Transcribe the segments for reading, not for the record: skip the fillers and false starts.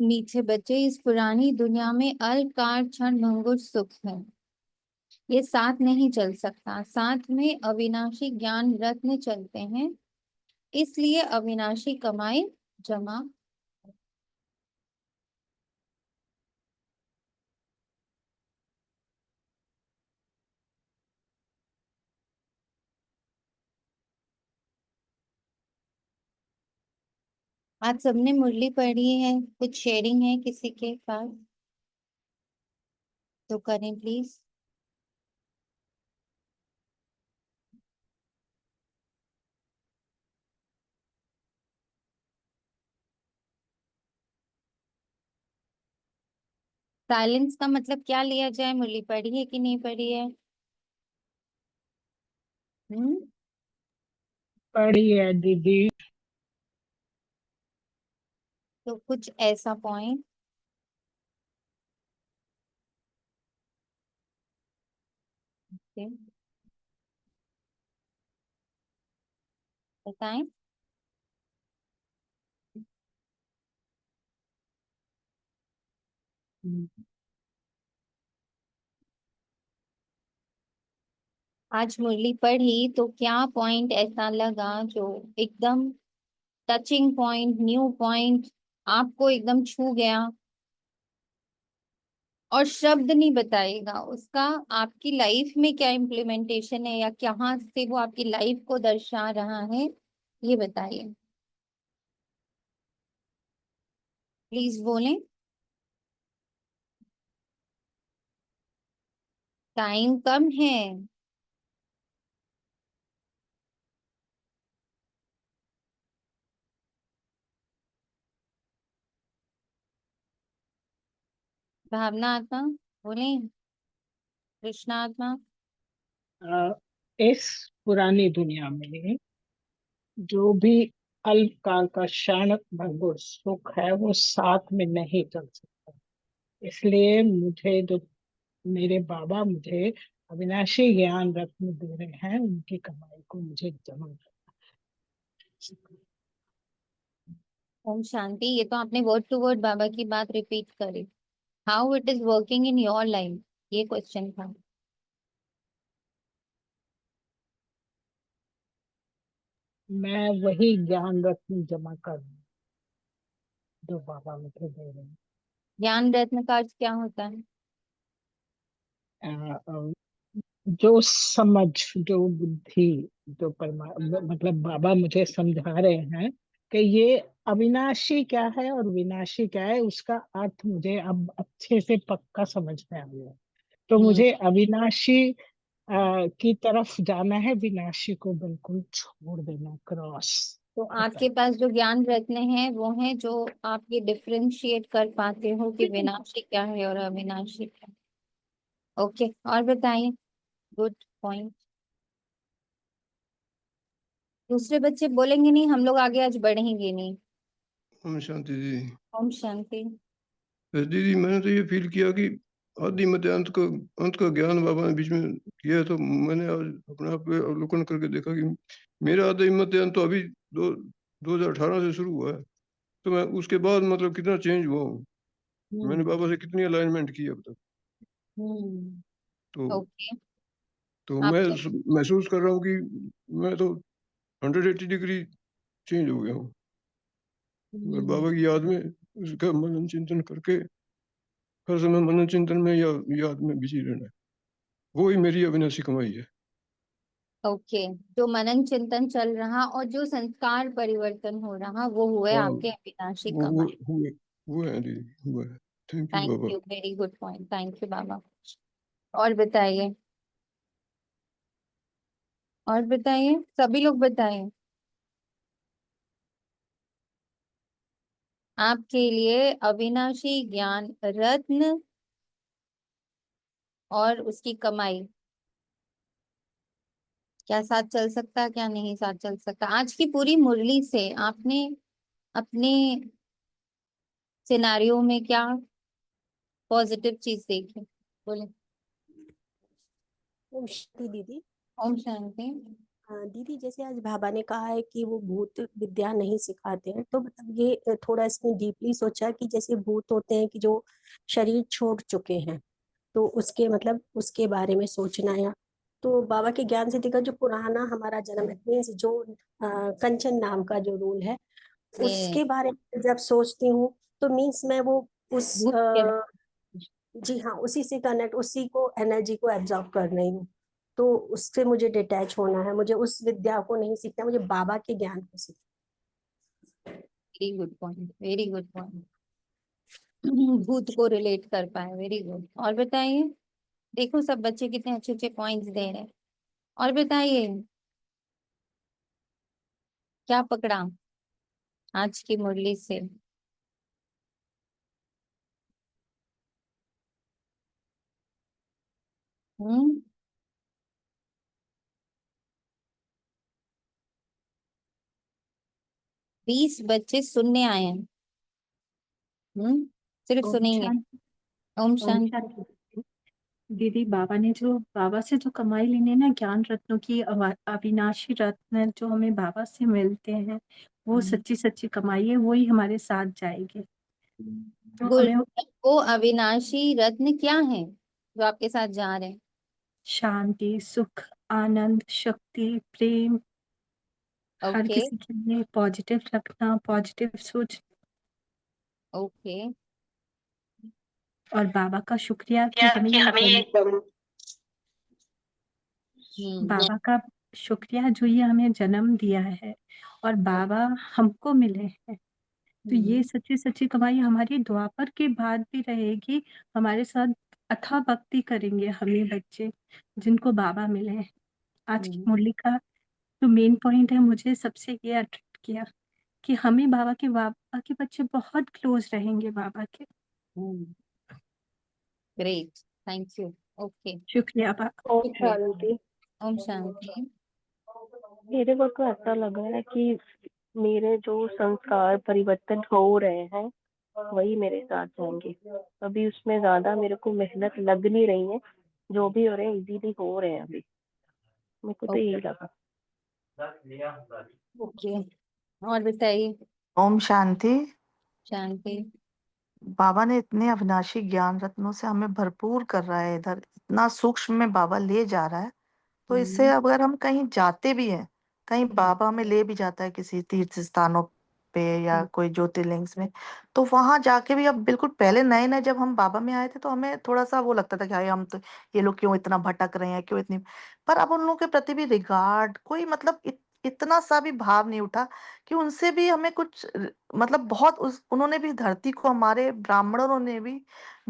मीठे बच्चे, इस पुरानी दुनिया में अल्पकाल क्षण भंगुर सुख है। ये साथ नहीं चल सकता। साथ में अविनाशी ज्ञान रत्न चलते हैं, इसलिए अविनाशी कमाई जमा। आज सबने मुरली पढ़ी है, कुछ शेयरिंग है किसी के पास तो करें प्लीज। साइलेंस का मतलब क्या लिया जाए? मुरली पढ़ी है कि नहीं पढ़ी है? हम्म। पढ़ी है दीदी। तो कुछ ऐसा पॉइंट बताएं। आज मुरली पढ़ी तो क्या पॉइंट ऐसा लगा जो एकदम टचिंग पॉइंट, न्यू पॉइंट, आपको एकदम छू गया? और शब्द नहीं बताइएगा उसका, आपकी लाइफ में क्या इम्प्लीमेंटेशन है या कहाँ से वो आपकी लाइफ को दर्शा रहा है, ये बताइए प्लीज। बोलें। टाइम कम है। भावना आत्मा, बोलें। कृष्णा आत्मा। इस पुरानी दुनिया में जो भी अल्पकाल का क्षण भंगुर सुख है वो साथ में नहीं चल सकता। इसलिए मुझे जो मेरे बाबा मुझे अविनाशी ज्ञान रत्न दे रहे हैं उनकी कमाई को मुझे जमा करना। ओम शांति। ये तो आपने वर्ड टू वर्ड बाबा की बात रिपीट करी। How it is working in your life, ये क्वेश्चन था। मैं वही ज्ञान रत्न जमा कर दूं जो बाबा मुझे दे रहे ज्ञान रत्न का अर्थ क्या होता है? हैं। जो समझ, जो बुद्धि, जो मतलब बाबा मुझे समझा रहे हैं कि ये अविनाशी क्या है और विनाशी क्या है, उसका अर्थ मुझे अब अच्छे से पक्का समझ में आ गया। तो हम्म। मुझे अविनाशी की तरफ जाना है, विनाशी को बिल्कुल छोड़ देना, क्रॉस तो खत्म। आपके पास जो ज्ञान रत्न है वो है जो आप ये डिफरेंशिएट कर पाते हो कि विनाशी क्या है और अविनाशी क्या है। ओके, और बताइए। Good point. दूसरे बच्चे बोलेंगे नहीं, हम लोग आगे आज बढ़ेंगे नहीं। ओम शांति जी। ओम शांति। बस दीदी, मैंने तो ये फील किया कि आदि मध्य अंत का ज्ञान बाबा ने बीच में किया है, तो मैंने आज अपने आप पे अवलोकन करके देखा कि मेरा आदि मध्य अंत तो अभी 2018 से शुरू हुआ है। तो मैं उसके बाद मतलब कितना चेंज हुआ हूँ। मैंने हम्म। बाबा से कितनी अलाइनमेंट की अब तक। हम्म। तो ओके। मैं आपने। महसूस कर रहा हूँ कि मैं तो 180 डिग्री चेंज हो गया हूँ। और हम्म। बाबा की याद में उसका मनन चिंतन करके हर समय मनन चिंतन में या याद में बिजी रहना है, वो ही मेरी अविनाशी कमाई है। ओके। जो मनन चिंतन चल रहा और जो संस्कार परिवर्तन हो रहा वो हुए हाँ, आपके अविनाशी वो वो कमाई। हुए वो है दीदी, हुआ है। थैंक यू थैंक बाबा। You, very good point, thank you बाबा। और बताइए। और बताइए, सभी लोग बताइए। आपके लिए अविनाशी ज्ञान रत्न और उसकी कमाई क्या साथ चल सकता है, क्या नहीं साथ चल सकता? आज की पूरी मुरली से आपने अपने सिनारियो में क्या पॉजिटिव चीज देखी? बोले। ओम शांति दीदी। ओम शांति। दीदी, जैसे आज बाबा ने कहा है कि वो भूत विद्या नहीं सिखाते हैं, तो मतलब ये थोड़ा इसमें डीपली सोचा कि जैसे भूत होते हैं कि जो शरीर छोड़ चुके हैं, तो उसके मतलब उसके बारे में सोचना, या तो बाबा के ज्ञान से देखा जो पुराना हमारा जन्म मीन्स जो कंचन नाम का जो रूल है ये उसके बारे में जब सोचती हूँ, तो मीन्स मैं वो उस भूत के जी हाँ, उसी से कनेक्ट, उसी को एनर्जी को एब्जॉर्ब कर रही हूँ। तो उससे मुझे डिटैच होना है, मुझे उस विद्या को नहीं सीखना, मुझे बाबा के ज्ञान को सीखना। Very good point, very good point. भूत को रिलेट कर पाए, वेरी गुड। और बताइए, देखो सब बच्चे कितने अच्छे अच्छे पॉइंट्स दे रहे हैं। और बताइए, क्या पकड़ा आज की मुरली से? हम्म। 20 बच्चे सुनने आए हैं। सिर्फ ओम सुनेंगे। शांति। ओम ओम शांति। शांति। दीदी, बाबा से जो कमाई लेने ना ज्ञान रत्नों की अविनाशी रत्न जो हमें बाबा से मिलते हैं, वो सच्ची सच्ची कमाई है, वो ही हमारे साथ जाएगी। तो गुड। हमें वो अविनाशी रत्न क्या है जो आपके साथ जा रहे हैं? शांति, सुख, आनंद, शक्ति, प्रेम, हर ओके। किसी के लिए पॉजिटिव रखना, पॉजिटिव सोच, ओके। और बाबा का शुक्रिया कि हमें ये बाबा का शुक्रिया जो ये हमें जन्म दिया है और बाबा हमको मिले हैं। तो ये सच्ची सच्ची कमाई हमारी द्वापर के बाद भी रहेगी, हमारे साथ अथाह भक्ति करेंगे हम ये बच्चे जिनको बाबा मिले हैं। आज की मुरली का जो मेन पॉइंट है, मुझे सबसे ये अट्रैक्ट किया कि हमें बाबा के बच्चे बहुत क्लोज रहेंगे बाबा के। Great, thank you. ओके। शुक्रिया बाबा। ओम शांति। ओम शांति। मेरे को ऐसा लग रहा है कि मेरे जो संस्कार परिवर्तन हो रहे हैं वही मेरे साथ जाएंगे। अभी उसमें ज्यादा मेरे को मेहनत लग नहीं रही है, जो भी हो रहे हैं इजीली हो रहे हैं अभी। मेरे को तो यही लगा। ओके। और बताइए। ओम शांति। शांति। बाबा ने इतने अविनाशी ज्ञान रत्नों से हमें भरपूर कर रहा है, इधर इतना सूक्ष्म में बाबा ले जा रहा है। तो इससे अगर हम कहीं जाते भी हैं, कहीं बाबा हमें ले भी जाता है किसी तीर्थ स्थानों पे या कोई ज्योतिर्लिंग में, तो वहां जाके भी, अब बिल्कुल पहले नए नए जब हम बाबा में आए थे तो हमें थोड़ा सा वो लगता था कि हाय हम तो, ये लोग क्यों इतना भटक रहे हैं, क्यों इतनी, पर अब उन लोगों के प्रति भी रिगार्ड, कोई मतलब इतना सा भी भाव नहीं उठा कि उनसे भी हमें कुछ मतलब बहुत उन्होंने भी धरती को, हमारे ब्राह्मणों ने भी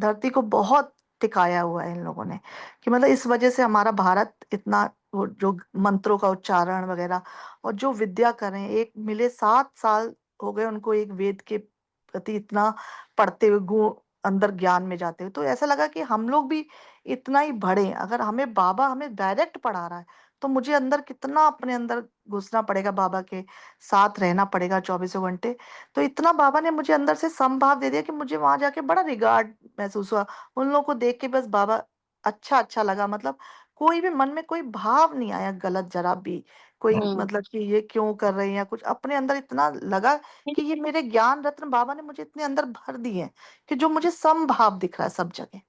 धरती को बहुत टिकाया हुआ है इन लोगों ने, कि मतलब इस वजह से हमारा भारत इतना, वो जो मंत्रों का उच्चारण वगैरह और जो विद्या कर रहे हैं, एक मिले 7 साल हो गए उनको एक वेद के प्रति इतना पढ़ते हुए, गुण अंदर ज्ञान में जाते हुए, तो ऐसा लगा कि हम लोग भी इतना ही बढ़े। अगर हमें बाबा हमें डायरेक्ट पढ़ा रहा है तो मुझे अंदर कितना अपने अंदर घुसना पड़ेगा, बाबा के साथ रहना पड़ेगा 24 घंटे। तो इतना बाबा ने मुझे अंदर से समभाव दे दिया कि मुझे वहां जाके बड़ा रिगार्ड महसूस हुआ। उन लोगों को देख के बस बाबा अच्छा अच्छा लगा, मतलब कोई भी मन में कोई भाव नहीं आया गलत जरा भी, कोई मतलब कि ये क्यों कर रहे हैं या कुछ, अपने अंदर इतना लगा कि ये मेरे ज्ञान रत्न बाबा ने मुझे इतने अंदर भर दिए हैं कि जो मुझे समभाव दिख रहा है सब जगह।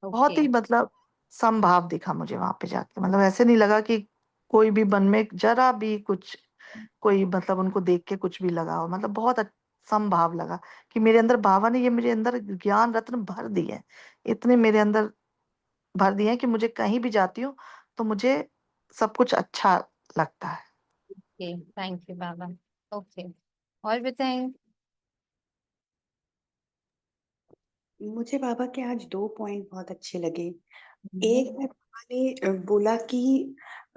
बहुत ओके। ही मतलब समभाव दिखा मुझे वहां पे जाके, मतलब ऐसे नहीं लगा कि कोई भी मन में जरा भी कुछ, कोई मतलब उनको देख के कुछ भी लगा हो, मतलब बहुत समभाव लगा कि मेरे अंदर बाबा ने ये मेरे अंदर ज्ञान रत्न भर दिए हैं, इतने मेरे अंदर भर दिए हैं कि मुझे कहीं भी जाती हूँ तो मुझे सब कुछ अच्छा लगता है। Okay, thank you Baba. Okay. और बताइए। मुझे बाबा के आज 2 पॉइंट बहुत अच्छे लगे। एक में बाबा ने बोला कि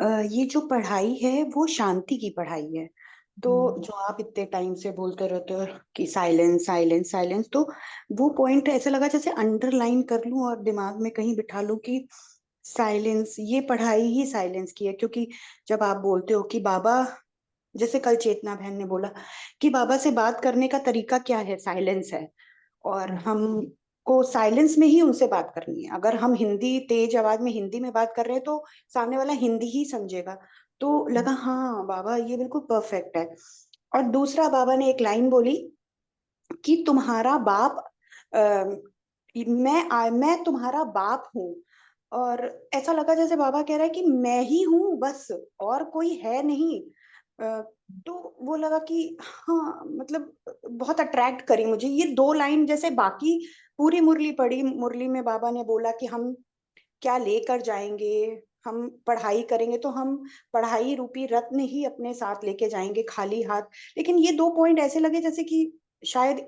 ये जो पढ़ाई है वो शांति की पढ़ाई है। तो जो आप इतने टाइम से बोलते रहते हो कि साइलेंस साइलेंस साइलेंस, तो वो पॉइंट ऐसा लगा जैसे अंडरलाइन कर लूं और दिमाग में कहीं बिठा लूं कि साइलेंस, ये पढ़ाई ही साइलेंस की है। क्योंकि जब आप बोलते हो कि बाबा, जैसे कल चेतना बहन ने बोला कि बाबा से बात करने का तरीका क्या है, साइलेंस है। और हम को साइलेंस में ही उनसे बात करनी है। अगर हम हिंदी तेज आवाज में हिंदी में बात कर रहे हैं तो सामने वाला हिंदी ही समझेगा। तो लगा हाँ बाबा ये बिल्कुल परफेक्ट है। और दूसरा बाबा ने एक लाइन बोली कि तुम्हारा बाप मैं तुम्हारा बाप हूँ। और ऐसा लगा जैसे बाबा कह रहा है कि मैं ही हूँ बस, और कोई है नहीं। तो वो लगा कि हाँ मतलब बहुत अट्रैक्ट करी मुझे ये दो लाइन। जैसे बाकी पूरी मुरली पढ़ी, मुरली में बाबा ने बोला कि हम क्या लेकर जाएंगे, हम पढ़ाई करेंगे तो हम पढ़ाई रूपी रत्न ही अपने साथ लेके जाएंगे खाली हाथ। लेकिन ये दो पॉइंट ऐसे लगे जैसे कि शायद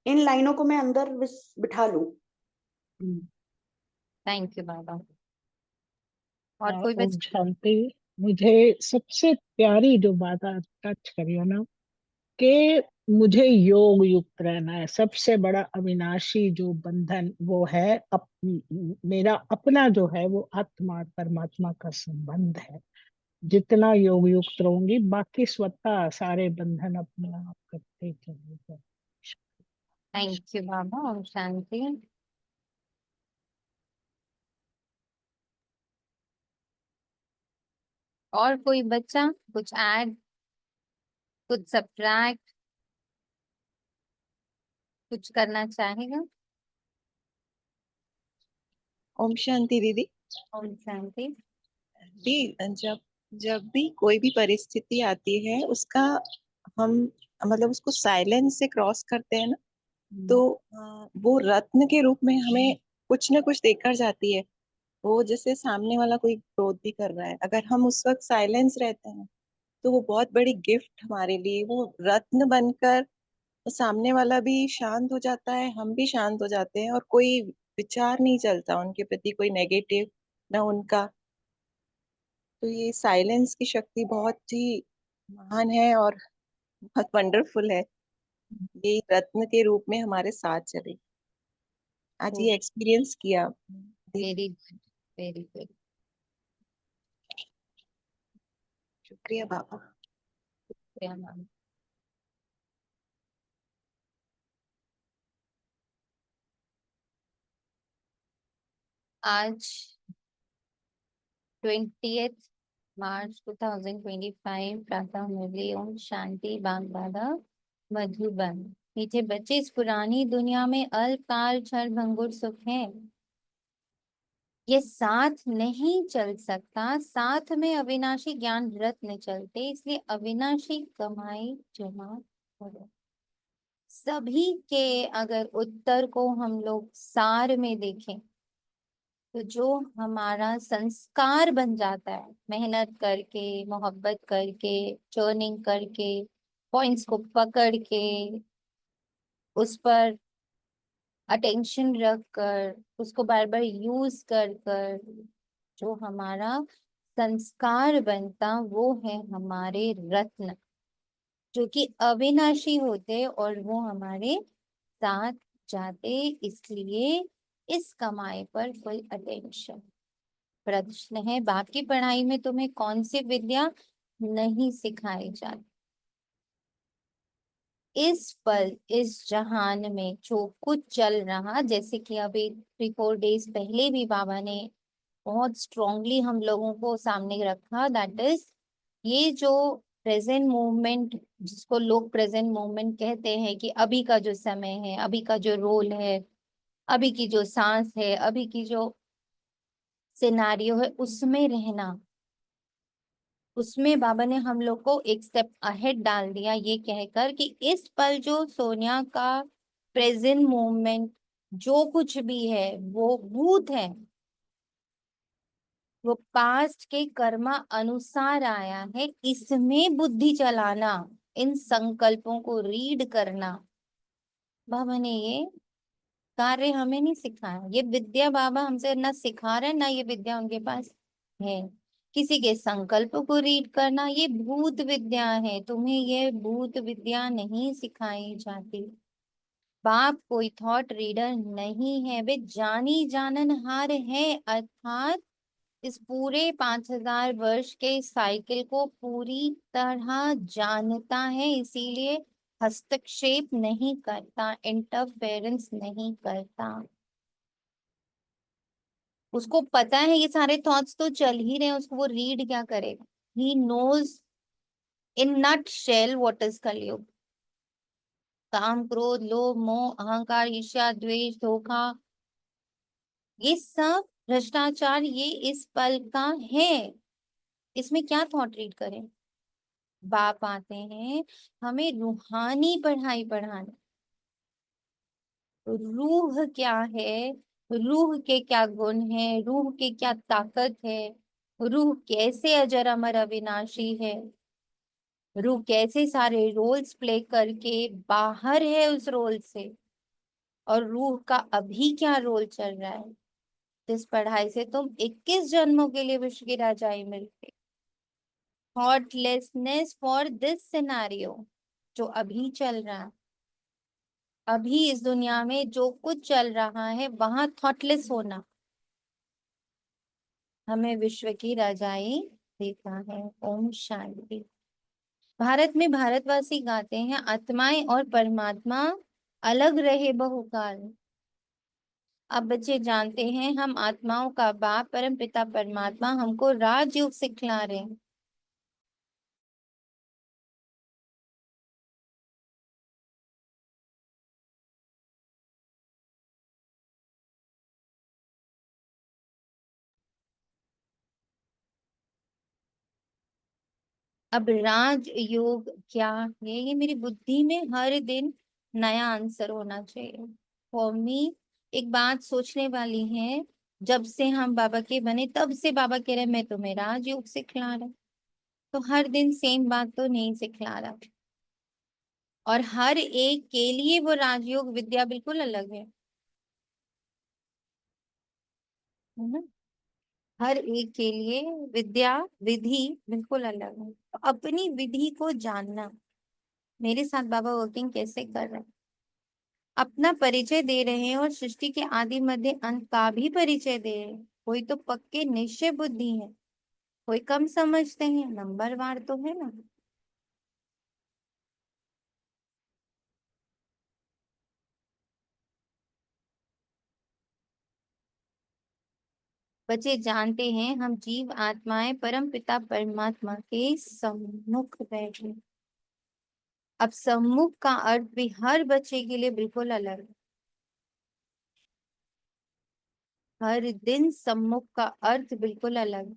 इन लाइनों को मैं अंदर बिठा लूं। थैंक यू बाबा। और हाँ, कोई ओम बच्चा? शांति। मुझे सबसे प्यारी जो बात आज टच करी है ना, कि मुझे योग युक्त रहना है। सबसे बड़ा अविनाशी जो बंधन वो है मेरा अपना जो है वो आत्मा और परमात्मा का संबंध है। जितना योग युक्त रहूंगी बाकी स्वतः सारे बंधन अपने आप करते चलेगा। थैंक यू बाबा। ओम शांति। और कोई बच्चा कुछ ऐड, कुछ सब्ट्रैक्ट, कुछ करना चाहेगा? ओम शांति दीदी। ओम शांति। दी, जब जब भी कोई भी परिस्थिति आती है उसका हम मतलब उसको साइलेंस से क्रॉस करते हैं ना, तो वो रत्न के रूप में हमें कुछ ना कुछ देकर जाती है। वो जैसे सामने वाला कोई क्रोध भी कर रहा है, अगर हम उस वक्त साइलेंस रहते हैं तो वो बहुत बड़ी गिफ्ट हमारे लिए, वो रत्न बनकर तो सामने वाला भी शांत हो जाता है, हम भी शांत हो जाते हैं, और कोई विचार नहीं चलता उनके प्रति, कोई नेगेटिव ना उनका। तो ये साइलेंस की शक्ति बहुत ही महान है और बहुत वंडरफुल है। ये रत्न के रूप में हमारे साथ चले। आज ये एक्सपीरियंस किया दीदी। Very good, very good. शुक्रिया बाबा। मैम। आज 20 मार्च 2025 प्रातः मुरली ओम शांति बागबाधा मधुबन। मीठे बच्चे, इस पुरानी दुनिया में अल्पकाल क्षण भंगुर सुख है। ये साथ नहीं चल सकता, साथ में अविनाशी ज्ञान रत्न चलते, इसलिए अविनाशी कमाई जमा करो। सभी के अगर उत्तर को हम लोग सार में देखें तो जो हमारा संस्कार बन जाता है, मेहनत करके, मोहब्बत करके, चर्निंग करके, पॉइंट्स को पकड़ के, उस पर अटेंशन रख कर, उसको बार बार यूज कर कर जो हमारा संस्कार बनता वो है हमारे रत्न, जो कि अविनाशी होते और वो हमारे साथ जाते। इसलिए इस कमाई पर फुल अटेंशन। प्रश्न है, बाकी पढ़ाई में तुम्हें कौन सी विद्या नहीं सिखाई जाती? इस पल इस जहान में जो कुछ चल रहा, जैसे कि अभी 3-4 डेज पहले भी बाबा ने बहुत स्ट्रांगली हम लोगों को सामने रखा, दैट इज ये जो प्रेजेंट मूवमेंट, जिसको लोग प्रेजेंट मूवमेंट कहते हैं, कि अभी का जो समय है, अभी का जो रोल है, अभी की जो सांस है, अभी की जो सिनारियो है, उसमें रहना। उसमें बाबा ने हम लोग को एक स्टेप अहेड डाल दिया, ये कहकर कि इस पल जो सोनिया का प्रेजेंट मोमेंट जो कुछ भी है वो भूत है, वो पास्ट के कर्मा अनुसार आया है। इसमें बुद्धि चलाना, इन संकल्पों को रीड करना, बाबा ने ये कार्य हमें नहीं सिखाया। ये विद्या बाबा हमसे ना सिखा रहे, ना ये विद्या उनके पास है। किसी के संकल्प को रीड करना ये भूत विद्या है, तुम्हें ये भूत विद्या नहीं सिखाई जाती। बाप कोई थॉट रीडर नहीं है, वे जानी जाननहार है, अर्थात इस पूरे 5000 वर्ष के साइकिल को पूरी तरह जानता है, इसीलिए हस्तक्षेप नहीं करता, इंटरफेरेंस नहीं करता। उसको पता है ये सारे थॉट्स तो चल ही रहे हैं, उसको वो रीड क्या करेगा। He knows in nutshell what is Kalyug. काम, क्रोध, लोभ, मोह, अहंकार, ईर्ष्या, द्वेष, धोखा, ये सब भ्रष्टाचार ये इस पल का है। इसमें क्या थॉट रीड करें। बाप आते हैं हमें रूहानी पढ़ाई पढ़ाने। रूह क्या है, रूह के क्या गुण है, रूह की क्या ताकत है, रूह कैसे अजर अमर अविनाशी है, रूह कैसे सारे रोल्स प्ले करके बाहर है उस रोल से, और रूह का अभी क्या रोल चल रहा है। जिस पढ़ाई से तुम 21 जन्मों के लिए विश्व की राजाई मिलते। थॉटलेसनेस फॉर दिस सिनारियो, जो अभी चल रहा है, अभी इस दुनिया में जो कुछ चल रहा है वहां थॉटलेस होना हमें विश्व की रजाई देता है। ओम शांति। भारत में भारतवासी गाते हैं आत्माएं और परमात्मा अलग रहे बहुकाल। अब बच्चे जानते हैं हम आत्माओं का बाप परम पिता परमात्मा हमको राजयोग सिखला रहे हैं। अब राज योग क्या है, ये मेरी बुद्धि में हर दिन नया आंसर होना चाहिए। फॉर मी एक बात सोचने वाली है, जब से हम बाबा के बने तब से बाबा कह रहे मैं तुम्हें राजयोग सिखला रहा। तो हर दिन सेम बात तो नहीं सिखला रहा, और हर एक के लिए वो राजयोग विद्या बिल्कुल अलग है ना। हर एक के लिए विद्या विधि बिल्कुल अलग है। तो अपनी विधि को जानना। मेरे साथ बाबा वर्किंग कैसे कर रहे हैं, अपना परिचय दे रहे हैं और सृष्टि के आदि मध्य अंत का भी परिचय दे रहे हैं। कोई तो पक्के निश्चय बुद्धि है, कोई कम समझते हैं, नंबरवार तो है ना। बच्चे जानते हैं हम जीव आत्माएं परम पिता परमात्मा के सम्मुख बैठे। अब सम्मुख का अर्थ भी हर बच्चे के लिए बिल्कुल अलग है। हर दिन सम्मुख का अर्थ बिल्कुल अलग है।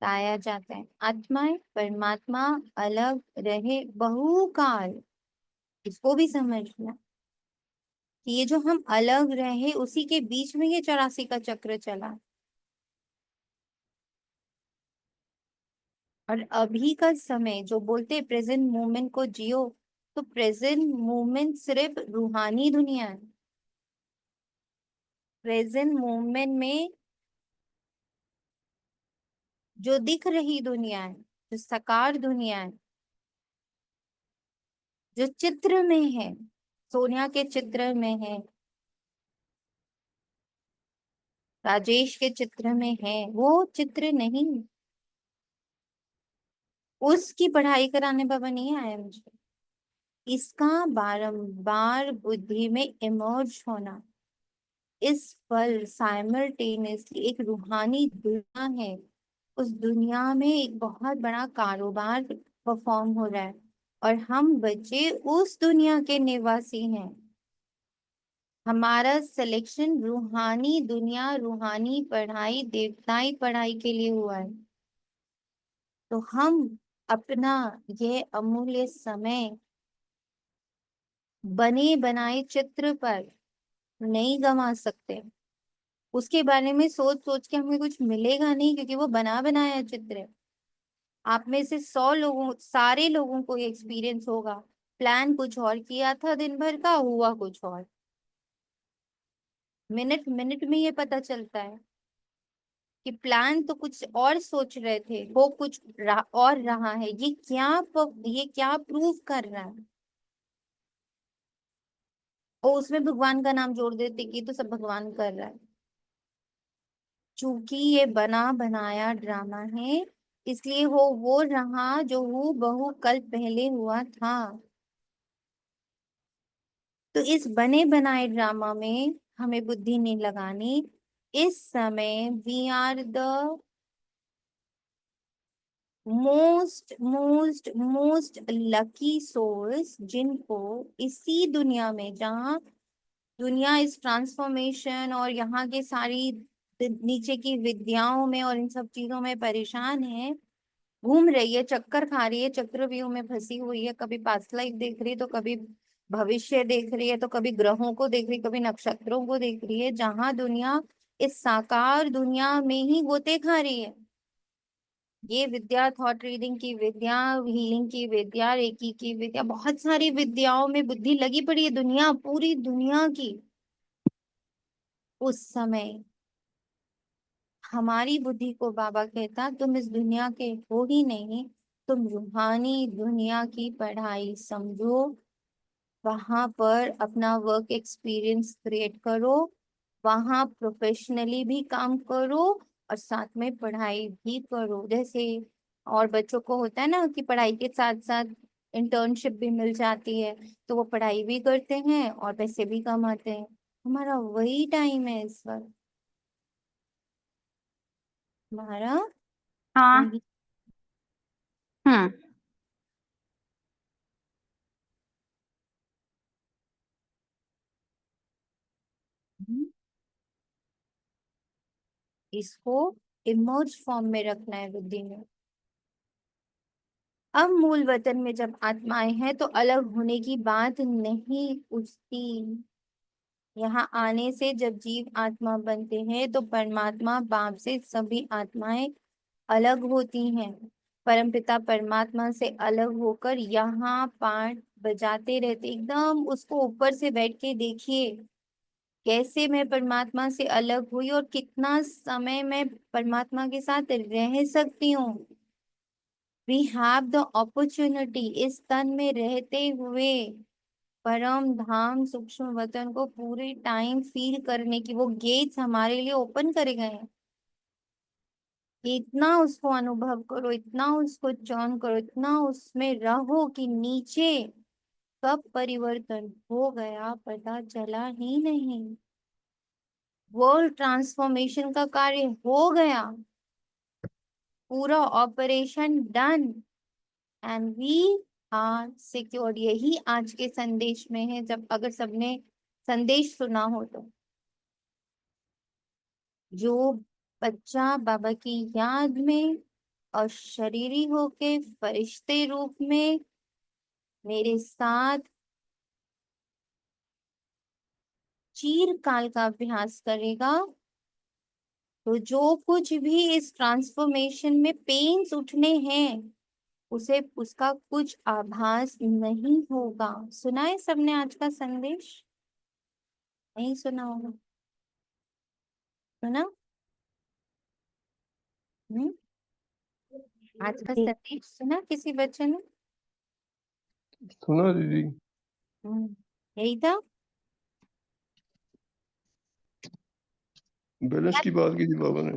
पाया जाता है आत्माएं परमात्मा अलग रहे बहुकाल। इसको भी समझना कि ये जो हम अलग रहे उसी के बीच में ये 84 का चक्र चला। और अभी का समय जो बोलते प्रेजेंट मोमेंट को जियो, तो प्रेजेंट मोमेंट सिर्फ रूहानी दुनिया है। प्रेजेंट मोमेंट में जो दिख रही दुनिया है, जो साकार दुनिया है, जो चित्र में है, सोनिया के चित्र में है, राजेश के चित्र में है, वो चित्र नहीं। उसकी पढ़ाई कराने बाबा नहीं आया मुझे। इसका बारंबार बुद्धि में इमर्ज होना। इस पल साइमल्टेनियसली एक रूहानी दुनिया है, उस दुनिया में एक बहुत बड़ा कारोबार परफॉर्म हो रहा है, और हम बच्चे उस दुनिया के निवासी हैं। हमारा सिलेक्शन रूहानी दुनिया, रूहानी पढ़ाई, देवताई पढ़ाई के लिए हुआ है। तो हम अपना ये अमूल्य समय बने बनाए चित्र पर नहीं गंवा सकते। उसके बारे में सोच सोच के हमें कुछ मिलेगा नहीं, क्योंकि वो बना बनाया चित्र है। आप में से 100 लोगों, सारे लोगों को ये एक्सपीरियंस होगा। प्लान कुछ और किया था, दिन भर का हुआ कुछ और। मिनट मिनट में ये पता चलता है कि प्लान तो कुछ और सोच रहे थे, वो कुछ और रहा है। ये क्या प्रूव कर रहा है। और उसमें भगवान का नाम जोड़ देते कि तो सब भगवान कर रहा है। चूंकि ये बना बनाया ड्रामा है, इसलिए वो रहा जो हूबहू कल पहले हुआ था। तो इस बने बनाए ड्रामा में हमें बुद्धि नहीं लगानी। इस समय we are the most lucky souls, जिनको इसी दुनिया में, जहाँ दुनिया इस ट्रांसफॉर्मेशन और यहाँ के सारी नीचे की विद्याओं में और इन सब चीजों में परेशान है, घूम रही है, चक्कर खा रही है, चक्रव्यूह में फंसी हुई है, कभी पास्ट लाइफ देख रही है, तो कभी भविष्य देख रही है, तो कभी ग्रहों को देख रही है, कभी नक्षत्रों को देख रही है, जहां दुनिया इस साकार दुनिया में ही गोते खा रही है। ये विद्या, थॉट रीडिंग की विद्या, हीलिंग की विद्या, रेकी की विद्या, बहुत सारी विद्याओं में बुद्धि लगी पड़ी है दुनिया, पूरी दुनिया की। उस समय हमारी बुद्धि को बाबा कहता, तुम इस दुनिया के हो ही नहीं, तुम रूहानी दुनिया की पढ़ाई समझो, वहां पर अपना वर्क एक्सपीरियंस क्रिएट करो, वहां प्रोफेशनली भी काम करो और साथ में पढ़ाई भी करो। जैसे और बच्चों को होता है ना कि पढ़ाई के साथ साथ इंटर्नशिप भी मिल जाती है, तो वो पढ़ाई भी करते हैं और पैसे भी कमाते हैं। हमारा वही टाइम है इस वक्त, हमारा हाँ। वही। हम्म। इसको इमर्ज फॉर्म में रखना है बुद्धि में। अब मूल वतन में जब आत्माएं हैं तो अलग होने की बात नहीं उठती। यहाँ आने से जब जीव आत्मा बनते हैं तो परमात्मा बाप से सभी आत्माएं अलग होती हैं। परमपिता परमात्मा से अलग होकर यहाँ पाठ बजाते रहते, एकदम उसको ऊपर से बैठ के देखिए कैसे मैं परमात्मा से अलग हुई और कितना समय मैं परमात्मा के साथ रह सकती हूँ। वी हैव द अपॉर्चुनिटी, इस तन में रहते हुए परम धाम सूक्ष्म वतन को पूरे टाइम फील करने की, वो गेट्स हमारे लिए ओपन करे गए हैं। इतना उसको अनुभव करो, इतना उसको चौन करो, इतना उसमें रहो कि नीचे कब परिवर्तन हो गया पता चला ही नहीं। वर्ल्ड ट्रांसफॉर्मेशन का कार्य हो गया, पूरा operation done, and we are secured. यही आज के संदेश में है। जब अगर सबने संदेश सुना हो तो, जो बच्चा बाबा की याद में और शरीरी होके फरिश्ते रूप में मेरे साथ चीर काल का अभ्यास करेगा, तो जो कुछ भी इस ट्रांसफॉर्मेशन में पेन्स उठने हैं उसे, उसका कुछ आभास नहीं होगा। सुना है सबने आज का संदेश? नहीं सुना होगा, सुना? हम्म, आज का जी संदेश सुना किसी बच्चे ने? सुना दीदी। यही था। बैलेंस की बात की थी बाबा ने,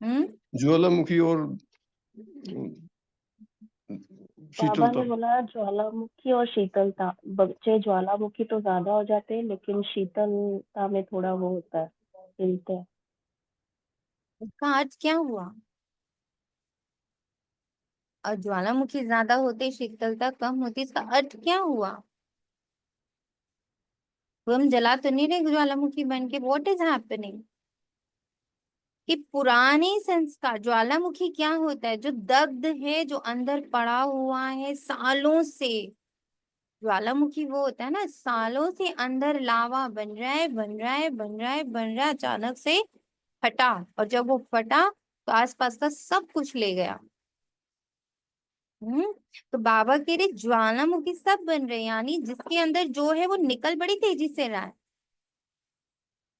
हम्म, ज्वालामुखी और बाबा शीतलता। ने बोला ज्वालामुखी और शीतलता। बच्चे ज्वालामुखी तो ज्यादा हो जाते हैं लेकिन शीतलता में थोड़ा वो होता है, हिलते हैं। उसका अर्थ क्या हुआ? और ज्वालामुखी ज्यादा होते शीतलता कम होती, इसका अर्थ क्या हुआ? वो हम जला तो नहीं रहे ज्वालामुखी बन के। व्हाट इज हैपनिंग कि पुराने संस्कार, ज्वालामुखी क्या होता है? जो दग्ध है, जो अंदर पड़ा हुआ है सालों से। ज्वालामुखी वो होता है ना, सालों से अंदर लावा बन रहा है, बन रहा है, बन रहा है, बन रहा है, अचानक से फटा, और जब वो फटा तो आसपास का सब कुछ ले गया। हम्म, तो बाबा कह रहे ज्वालामुखी सब बन रहे हैं, यानी जिसके अंदर जो है वो निकल बड़ी तेजी से रहा है।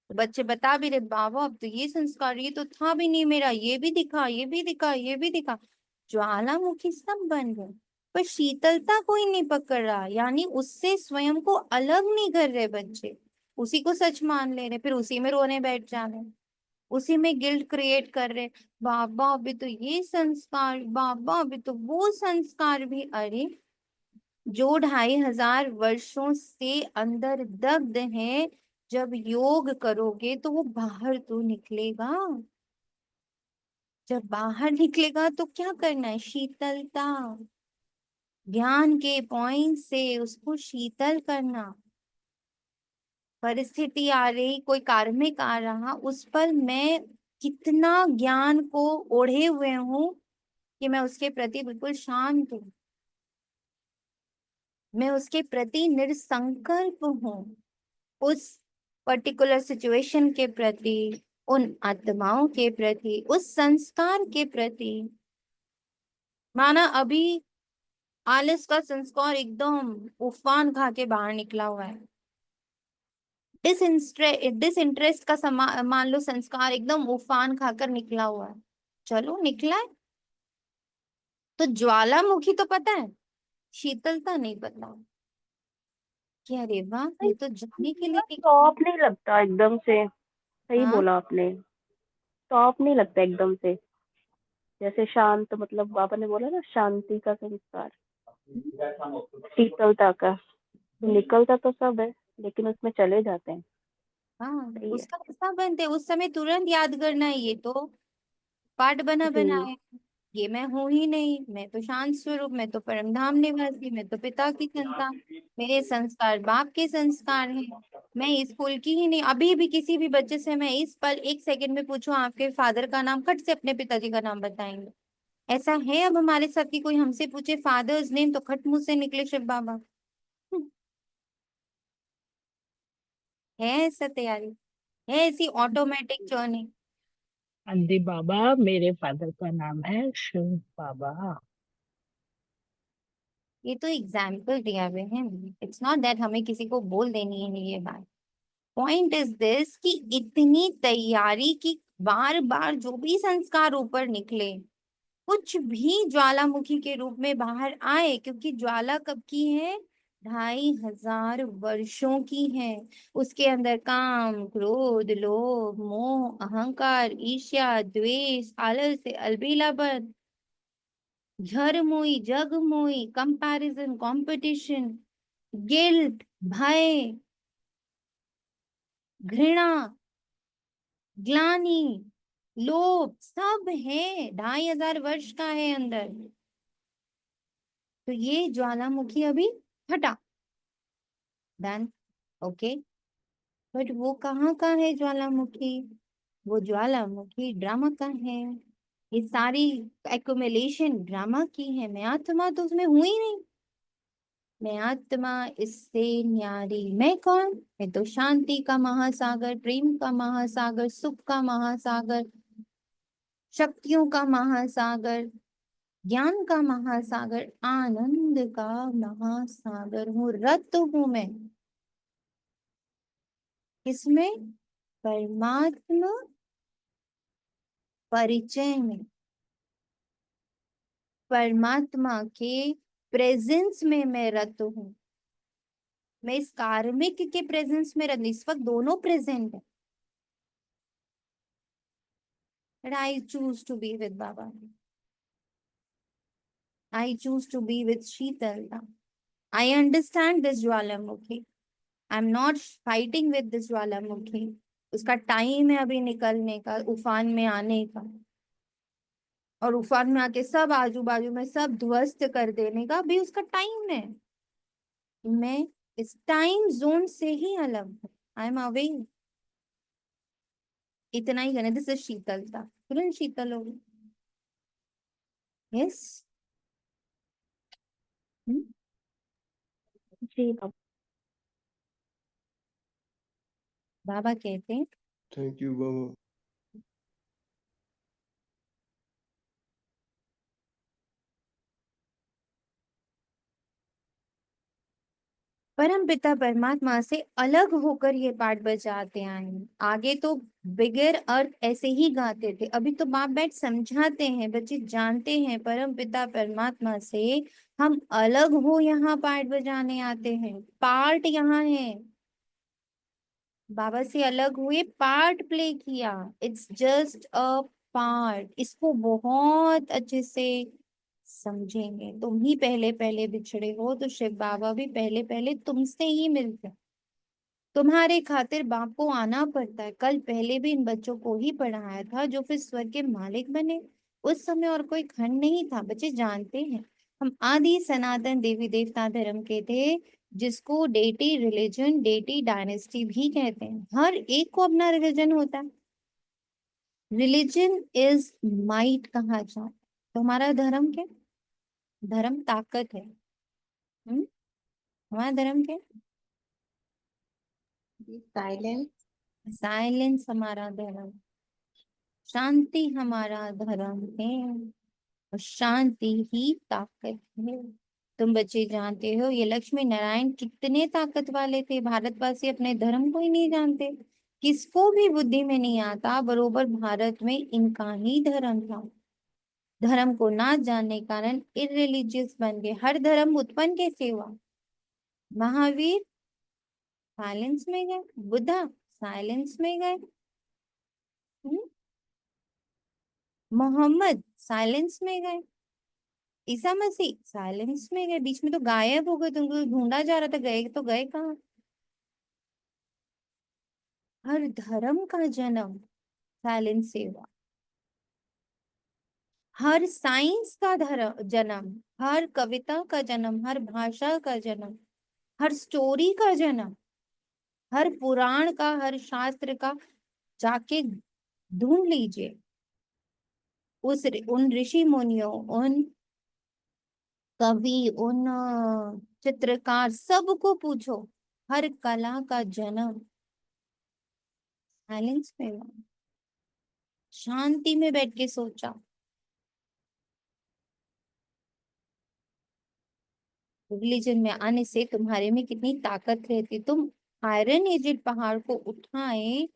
तो बच्चे बता भी रहे, बाबा अब तो ये संस्कार, ये तो था भी नहीं मेरा, ये भी दिखा, ये भी दिखा, ये भी दिखा। ज्वालामुखी सब बन गए, पर शीतलता कोई नहीं पकड़ रहा, यानी उससे स्वयं को अलग नहीं कर रहे बच्चे, उसी को सच मान ले रहे, फिर उसी में रोने बैठ जा रहे, उसी में गिल्ट क्रिएट कर रहे। बाबा अभी तो ये संस्कार, बाबा अभी तो वो संस्कार भी। अरे जो 2500 वर्षों से अंदर दग्ध है, जब योग करोगे तो वो बाहर तो निकलेगा। जब बाहर निकलेगा तो क्या करना है? शीतलता, ज्ञान के पॉइंट से उसको शीतल करना। परिस्थिति आ रही, कोई कार्मिक आ रहा, उस पर मैं कितना ज्ञान को ओढ़े हुए हूं कि मैं उसके प्रति बिल्कुल शांत हूँ, मैं उसके प्रति निरसंकल्प हूँ। उस पर्टिकुलर सिचुएशन के प्रति, उन आत्माओं के प्रति, उस संस्कार के प्रति। माना अभी आलस का संस्कार एकदम उफान खा के बाहर निकला हुआ है, डिसइंटरेस्ट का मान लो संस्कार एकदम उफान खाकर निकला हुआ है, चलो निकला है, तो ज्वालामुखी तो पता है, शीतलता नहीं पता कि अरे वाह ये तो जाने के लिए टॉप नहीं लगता एकदम से, सही हाँ बोला आपने। टॉप नहीं लगता एकदम से, जैसे शांत, मतलब बाबा ने बोला ना शांति का संस्कार, शीतलता का, तो निकलता तो सब है लेकिन उसमें चले जाते हैं। हाँ, सही है। उसका हिस्सा बनते, उस समय तुरंत याद करना है, ये तो पाठ बना बना जी। है, ये मैं हूं ही नहीं, मैं तो शांत स्वरूप, मैं तो परमधाम निवासी, मैं तो पिता की संतान, मेरे संस्कार बाप के संस्कार हैं, मैं इस कुल की ही नहीं। अभी भी किसी भी बच्चे से मैं इस पल 1 सेकंड में पूछूं आपके फादर का नाम, खट से अपने पिताजी का नाम बताएंगे। ऐसा है अब हमारे साथ कि कोई हमसे पूछे फादर्स नेम तो खट मुंह से निकले शिव बाबा। है ऐसा तैयारी, है ऐसी ऑटोमेटिक जर्नी। अंदी बाबा, मेरे फादर का नाम है शिव बाबा। ये तो एग्जाम्पल दिया हुए हैं, इट्स नॉट दैट हमें किसी को बोल देनी है ये बात। पॉइंट इज दिस कि इतनी तैयारी की बार बार जो भी संस्कार ऊपर निकले, कुछ भी ज्वालामुखी के रूप में बाहर आए, क्योंकि ज्वाला कब की है? 2500 वर्षों की है। उसके अंदर काम, क्रोध, लोभ, मोह, अहंकार, ईर्ष्या, द्वेष, आलस से अलबीलापन, झर मोई, जग मोई, कंपैरिजन, कंपटीशन, गिल्ट, भय, घृणा, ग्लानि, लोभ, सब है, 2500 वर्ष का है अंदर। तो ये ज्वालामुखी अभी हटा, डन, ओके। बट वो कहाँ का है ज्वालामुखी? वो ज्वालामुखी ड्रामा का है। ये सारी एक्युमुलेशन ड्रामा की है, मैं आत्मा तो उसमें हुई नहीं। मैं आत्मा इससे न्यारी, मैं कौन? मैं तो शांति का महासागर, प्रेम का महासागर, सुख का महासागर, शक्तियों का महासागर, ज्ञान का महासागर, आनंद का महासागर हूँ, रत हूं मैं। किसमें? परमात्मा परिचय में, परमात्मा के प्रेजेंस में मैं रत हूँ। मैं इस कार्मिक के प्रेजेंस में रत, इस वक्त दोनों प्रेजेंट है, but I choose to be with Baba. I choose to be with Sheetalta. I understand this Jwalamukhi. I'm not fighting with this Jwalamukhi. उसका टाइम है अभी निकलने का, उफान में आने का, और उफान में आके सब आजू बाजू में सब ध्वस्त कर देने का, अभी उसका टाइम है। मैं इस टाइम जोन से ही अलग हूँ, आई एम अवे। इतना ही करना, दिस इज शीतलता, तुरंत शीतल हो गई। यस, जी बाबा। बाबा कहते हैं थैंक यू बाबा। परम पिता परमात्मा से अलग होकर ये पाठ बजाते आए हैं। आगे तो बिगर अर्थ ऐसे ही गाते थे, अभी तो बाप बैठ समझाते हैं, बच्चे जानते हैं परम पिता परमात्मा से हम अलग हो, यहाँ पाठ बजाने आते हैं, पार्ट यहाँ है। बाबा से अलग हुए, पार्ट प्ले किया, इट्स जस्ट अ पार्ट। इसको बहुत अच्छे से समझेंगे। तुम ही पहले पहले बिछड़े हो तो शिव बाबा भी पहले पहले तुमसे ही मिलते हैं। तुम्हारे खातिर बाप को आना पड़ता है। कल पहले भी इन बच्चों को ही पढ़ाया था जो फिर स्वर्ग के मालिक बने। उस समय और कोई खंड नहीं था। बच्चे जानते हैं हम आदि सनातन देवी देवता धर्म के थे, जिसको डेटी रिलीजन, डेटी डायनेस्टी भी कहते हैं। हर एक को अपना रिलीजन होता है। रिलीजन इज माइट कहा जाता है। तो हमारा धर्म क्या? धर्म ताकत है। हमारा धर्म क्या? साइलेंस। साइलेंस हमारा धर्म। शांति हमारा धर्म है और शांति ही ताकत है। तुम बच्चे जानते हो ये लक्ष्मी नारायण कितने ताकत वाले थे। भारतवासी अपने धर्म को ही नहीं जानते। किसको भी बुद्धि में नहीं आता बरोबर भारत में इनका ही धर्म था। धर्म को ना जानने के कारण इररिलीजियस बन गए। हर धर्म उत्पन्न कैसे हुआ? महावीर साइलेंस में गए, बुद्धा साइलेंस में गए, मोहम्मद साइलेंस में गए, ईसा मसीह साइलेंस में गए। बीच में तो गायब हो गए। तुमको ढूंढा जा रहा था, गए तो गए कहाँ? हर धर्म का जन्म साइलेंस से हुआ। हर साइंस का जन्म, हर कविता का जन्म, हर भाषा का जन्म, हर स्टोरी का जन्म, हर पुराण का, हर शास्त्र का जाके ढूंढ लीजिए। उन ऋषि मुनियों, उन कवि, उन चित्रकार, सबको पूछो। हर कला का जन्म साइलेंस में हुआ। शांति में बैठ के सोचा। रिलीजन में आने से तुम्हारे में कितनी ताकत रहती। तुम आयरन एजेड पहाड़ को उठाए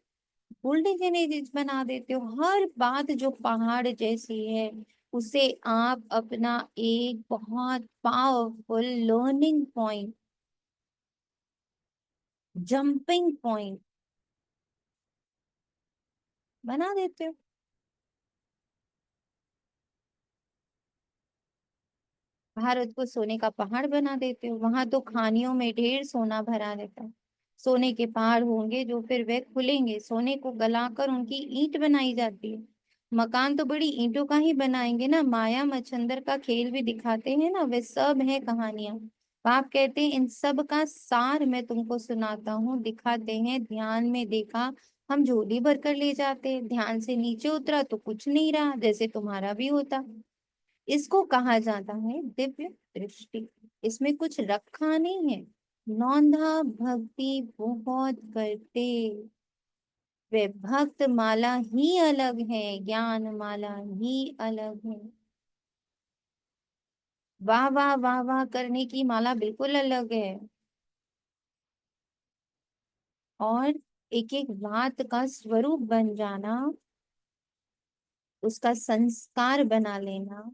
गोल्डन एजेड बना देते हो। हर बात जो पहाड़ जैसी है उसे आप अपना एक बहुत powerful learning point, jumping point बना देते हो। भारत को सोने का पहाड़ बना देते हो। वहां तो खानियों में ढेर सोना भरा रहता है। सोने के पहाड़ होंगे जो फिर वे खुलेंगे। सोने को गलाकर उनकी ईंट बनाई जाती है। मकान तो बड़ी ईंटों का ही बनाएंगे ना। माया मच्छंदर का खेल भी दिखाते हैं ना, वे सब है कहानियां। बाप कहते हैं इन सब का सार मैं तुमको सुनाता हूँ। दिखाते हैं ध्यान में देखा, हम झोली भर कर ले जाते। ध्यान से नीचे उतरा तो कुछ नहीं रहा, जैसे तुम्हारा भी होता। इसको कहा जाता है दिव्य दृष्टि। इसमें कुछ रखा नहीं है। नौंधा भक्ति बहुत करते, वे भक्त माला ही अलग है, ज्ञान माला ही अलग है। वाह वाह वाह वाह करने की माला बिल्कुल अलग है। और एक एक बात का स्वरूप बन जाना, उसका संस्कार बना लेना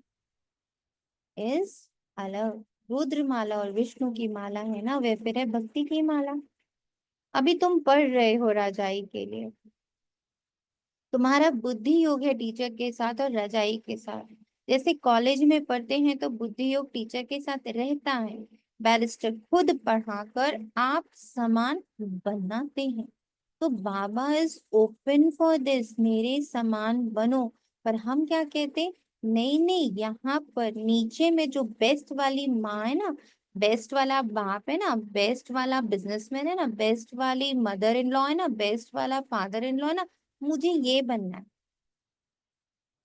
इस अलग। रुद्र माला और विष्णु की माला है ना, वे फिर है भक्ति की माला। अभी तुम पढ़ रहे हो रजाई के लिए। तुम्हारा बुद्धि योग है टीचर के साथ और रजाई के साथ। जैसे कॉलेज में पढ़ते हैं तो बुद्धि योग टीचर के साथ रहता है। बैरिस्टर खुद पढ़ाकर आप समान बनाते हैं। तो बाबा इज ओपन फॉर दिस, मेरे समान बनो। पर हम क्या कहते? नहीं नहीं, यहाँ पर नीचे में जो बेस्ट वाली माँ है ना, बेस्ट वाला बाप है ना, बेस्ट वाला बिजनेसमैन है ना, बेस्ट वाली मदर इन लॉ है ना, बेस्ट वाला फादर इन लॉ है ना, मुझे ये बनना है।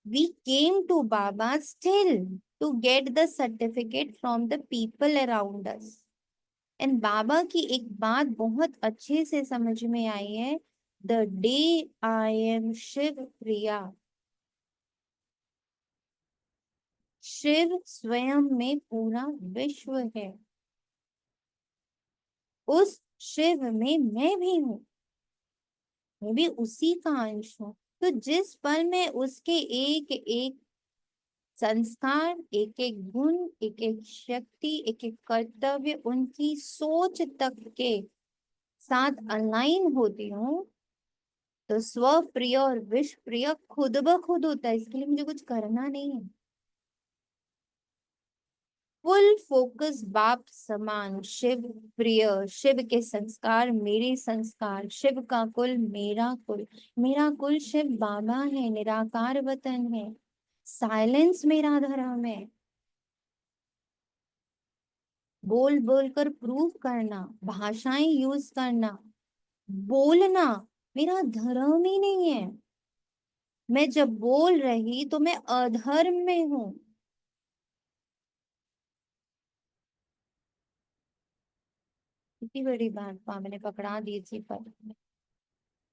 We came to Baba still to get the certificate from the people around us. And बाबा की एक बात बहुत अच्छे से समझ में आई है। Today I am Shiv प्रिया, शिव स्वयं में पूरा विश्व है। उस शिव में मैं भी हूँ, मैं भी उसी का अंश हूँ। तो जिस पल में उसके एक एक संस्कार, एक एक गुण, एक एक शक्ति, एक एक कर्तव्य, उनकी सोच तक के साथ अलाइन होती हूँ तो स्व प्रिय और विश्व प्रिय खुद ब खुद होता है। इसके लिए मुझे कुछ करना नहीं है। फुल फोकस बाप समान, शिव प्रिय, शिव के संस्कार मेरे संस्कार, शिव का कुल मेरा कुल शिव बाबा है, निराकार वतन है, साइलेंस मेरा धर्म है। बोल बोल कर प्रूव करना, भाषाएं यूज करना, बोलना मेरा धर्म ही नहीं है। मैं जब बोल रही तो मैं अधर्म में हूं। इतनी बड़ी बात पापा ने पकड़ा दी थी, पर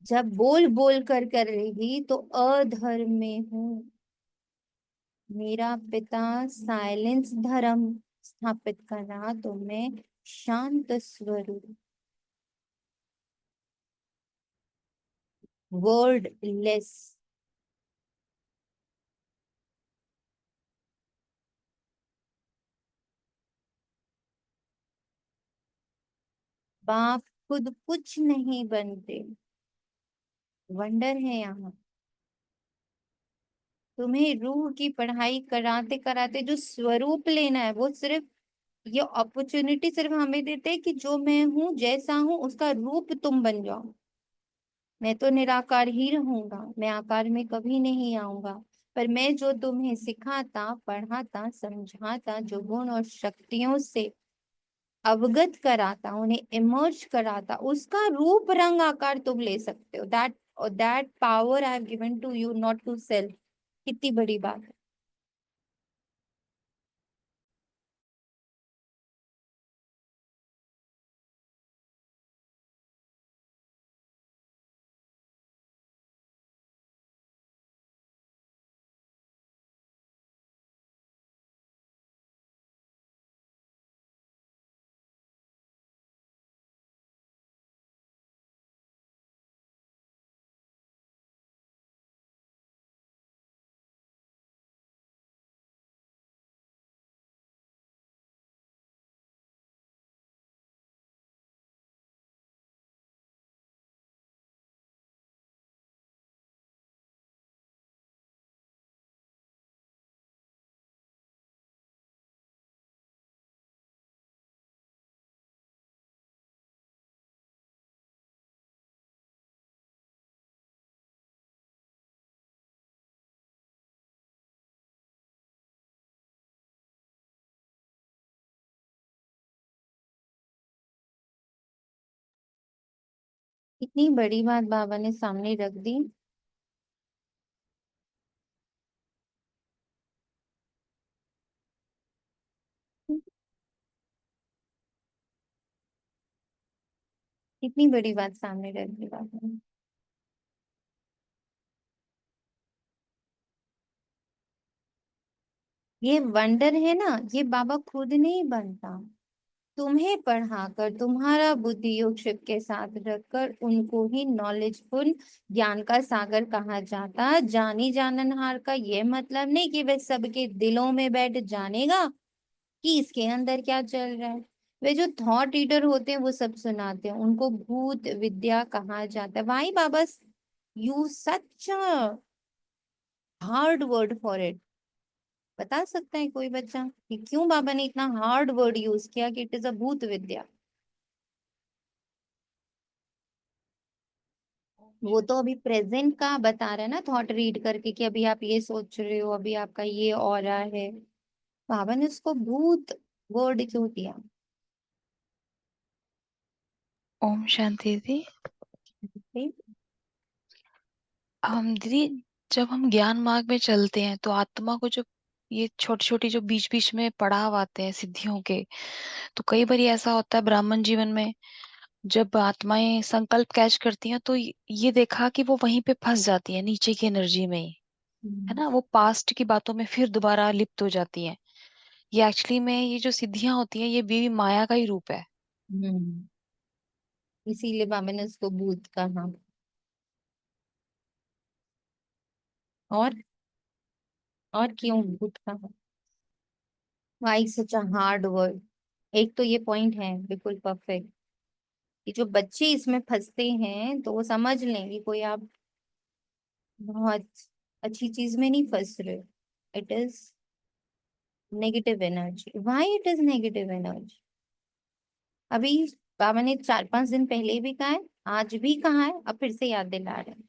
जब बोल बोल कर रही तो अधर्म में हूं। मेरा पिता साइलेंस धर्म स्थापित कर रहा तो मैं शांत स्वरूप, वर्ड लेस। बाप खुद कुछ नहीं बनते, वंडर है यहाँ। तुम्हें रूह की पढ़ाई कराते कराते जो स्वरूप लेना है, वो सिर्फ ये अपॉर्चुनिटी सिर्फ हमें देते हैं कि जो मैं हूं, जैसा हूं, उसका रूप तुम बन जाओ। मैं तो निराकार ही रहूंगा, मैं आकार में कभी नहीं आऊंगा। पर मैं जो तुम्हें सिखाता, पढ़ाता, समझाता, जो गुण और शक्तियों से अवगत कराता, उन्हें इमर्ज कराता, उसका रूप रंग आकार तुम ले सकते हो। That power I have given to you, not to self. कितनी बड़ी बात है। इतनी बड़ी बात बाबा ने सामने रख दी। इतनी बड़ी बात सामने रख दी बाबा ने। ये वंडर है ना, ये बाबा खुद नहीं बनता। तुम्हें पढ़ाकर, तुम्हारा बुद्धि योग शिव के साथ रखकर, उनको ही नॉलेजफुल, ज्ञान का सागर कहा जाता। जानी जाननहार का ये मतलब नहीं कि वह सबके दिलों में बैठ जानेगा कि इसके अंदर क्या चल रहा है। वे जो थॉट रीडर होते हैं वो सब सुनाते हैं, उनको भूत विद्या कहा जाता है। Why baba you such hard word for it? बता सकता है कोई बच्चा कि क्यों बाबा ने इतना हार्ड वर्ड यूज किया कि इट इज अ भूत विद्या? वो तो अभी प्रेजेंट का बता रहा है ना, थॉट रीड करके कि अभी आप ये सोच रहे हो, अभी आपका ये ऑरा है। बाबा ने उसको भूत वर्ड क्यों दिया? ओम शांति दीदी। ठीक? हम दीदी, जब हम ज्ञान मार्ग में चलते हैं तो आत्मा को जो ये छोटी छोटी जो बीच बीच में पड़ाव आते हैं सिद्धियों के, तो कई बार ऐसा होता है ब्राह्मण जीवन में, जब आत्माएं संकल्प कैच करती हैं तो ये देखा कि वो वहीं पे फंस जाती है नीचे की एनर्जी में ही, है ना। वो पास्ट की बातों में फिर दोबारा लिप्त हो जाती हैं। ये एक्चुअली में ये जो सिद्धियां होती हैं ये भी माया का ही रूप है। हम्म, इसीलिए बाबा ने उसको भूत कहा। और और क्यों भूत कहा? Why such a hard word. एक तो ये पॉइंट है बिल्कुल परफेक्ट, कि जो बच्चे इसमें फंसते हैं तो वो समझ लें कि कोई आप बहुत अच्छी चीज में नहीं फंस रहे। It is negative energy. Why it is negative energy? अभी बाबा ने 4-5 दिन पहले भी कहा है, आज भी कहा है, अब फिर से याद दिला रहे हैं।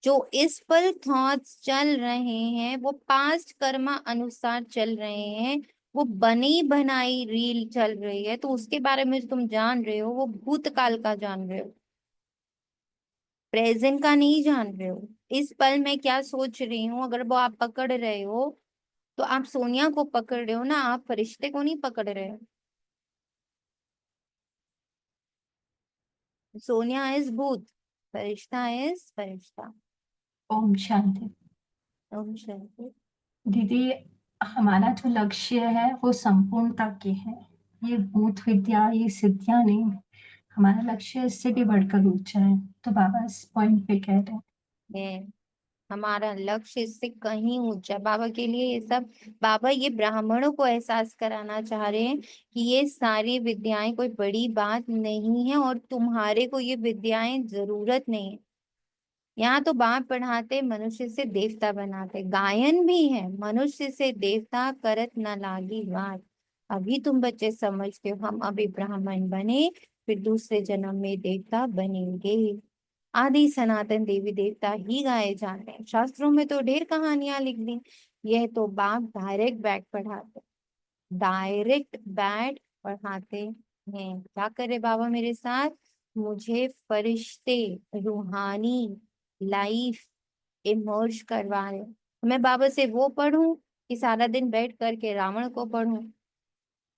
जो इस पल थॉट्स चल रहे हैं वो पास्ट कर्मा अनुसार चल रहे हैं, वो बनी बनाई रील चल रही है। तो उसके बारे में जो तुम जान रहे हो वो भूतकाल का जान रहे हो, प्रेजेंट का नहीं जान रहे हो। इस पल मैं क्या सोच रही हूँ अगर वो आप पकड़ रहे हो तो आप सोनिया को पकड़ रहे हो ना, आप फरिश्ते को नहीं पकड़ रहे हो। सोनिया इज भूत, फरिश्ता इज फरिश्ता। ओम शांति। ओम शांति। दीदी, हमारा जो लक्ष्य है वो संपूर्णता की है, ये भूत विद्या, ये सिद्धियां नहीं। हमारा लक्ष्य इससे भी बढ़कर ऊंचा है। तो बाबा इस पॉइंट पे कह रहे हैं है हमारा लक्ष्य इससे कहीं ऊंचा। बाबा के लिए ये सब, बाबा ये ब्राह्मणों को एहसास कराना चाह रहे हैं कि ये सारी विद्याएं कोई बड़ी बात नहीं है और तुम्हारे को ये विद्याएं जरूरत नहीं है। यहाँ तो बाप पढ़ाते मनुष्य से देवता बनाते, गायन भी है, मनुष्य से देवता करत न लागी बात। अभी तुम बच्चे समझते हो हम अभी ब्राह्मण बने फिर दूसरे जन्म में देवता बनेंगे। आदि सनातन देवी देवता ही गाए जाते हैं। शास्त्रों में तो ढेर कहानियां लिख दी, यह तो बाप डायरेक्ट बैठ पढ़ाते, डायरेक्ट बैठ पढ़ाते हैं। क्या करे बाबा मेरे साथ? मुझे फरिश्ते, रूहानी लाइफ इमर्ज करवा रहे। मैं बाबा से वो पढ़ूं कि सारा दिन बैठ करके रावण को पढ़ूं?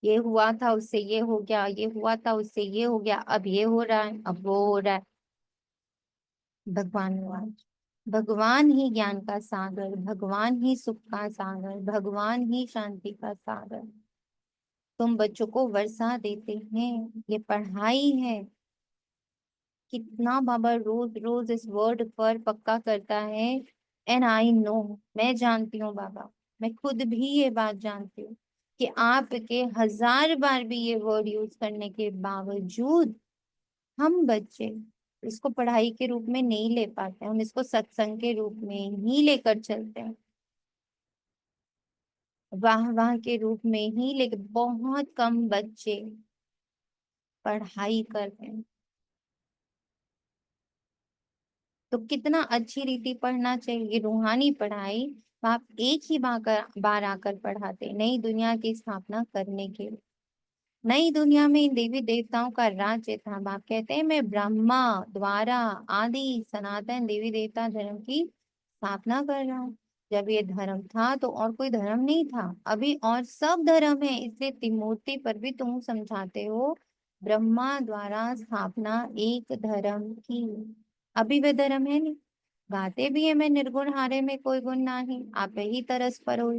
ये हुआ था उससे ये हो गया, ये हुआ था उससे ये हो गया, अब ये हो रहा है, अब वो हो रहा है। भगवान निवाज, भगवान ही ज्ञान का सागर, भगवान ही सुख का सागर, भगवान ही शांति का सागर। तुम बच्चों को वर्षा देते हैं, ये पढ़ाई है। कितना बाबा रोज रोज इस वर्ड पर पक्का करता है। एंड आई नो, मैं जानती हूँ बाबा, मैं खुद भी ये बात जानती हूँ कि आपके 1000 बार भी ये वर्ड यूज करने के बावजूद हम बच्चे इसको पढ़ाई के रूप में नहीं ले पाते। हम इसको सत्संग के रूप में ही लेकर चलते हैं, वाह वाह के रूप में ही। लेकिन बहुत कम बच्चे पढ़ाई करते हैं। तो कितना अच्छी रीति पढ़ना चाहिए रूहानी पढ़ाई। आप एक ही बार आकर पढ़ाते, नई दुनिया की स्थापना करने के लिए। नई दुनिया में इन देवी देवताओं का राज्य था। बाप कहते हैं मैं ब्रह्मा द्वारा आदि सनातन देवी देवता धर्म की स्थापना कर रहा हूँ। जब ये धर्म था तो और कोई धर्म नहीं था, अभी और सब धर्म है। इसलिए त्रिमूर्ति पर भी तुम समझाते हो ब्रह्मा द्वारा स्थापना एक धर्म की। अभी वे धर्म है नहीं। गाते भी है मैं निर्गुण हारे में कोई गुण नहीं, आप ही तरस पर हो।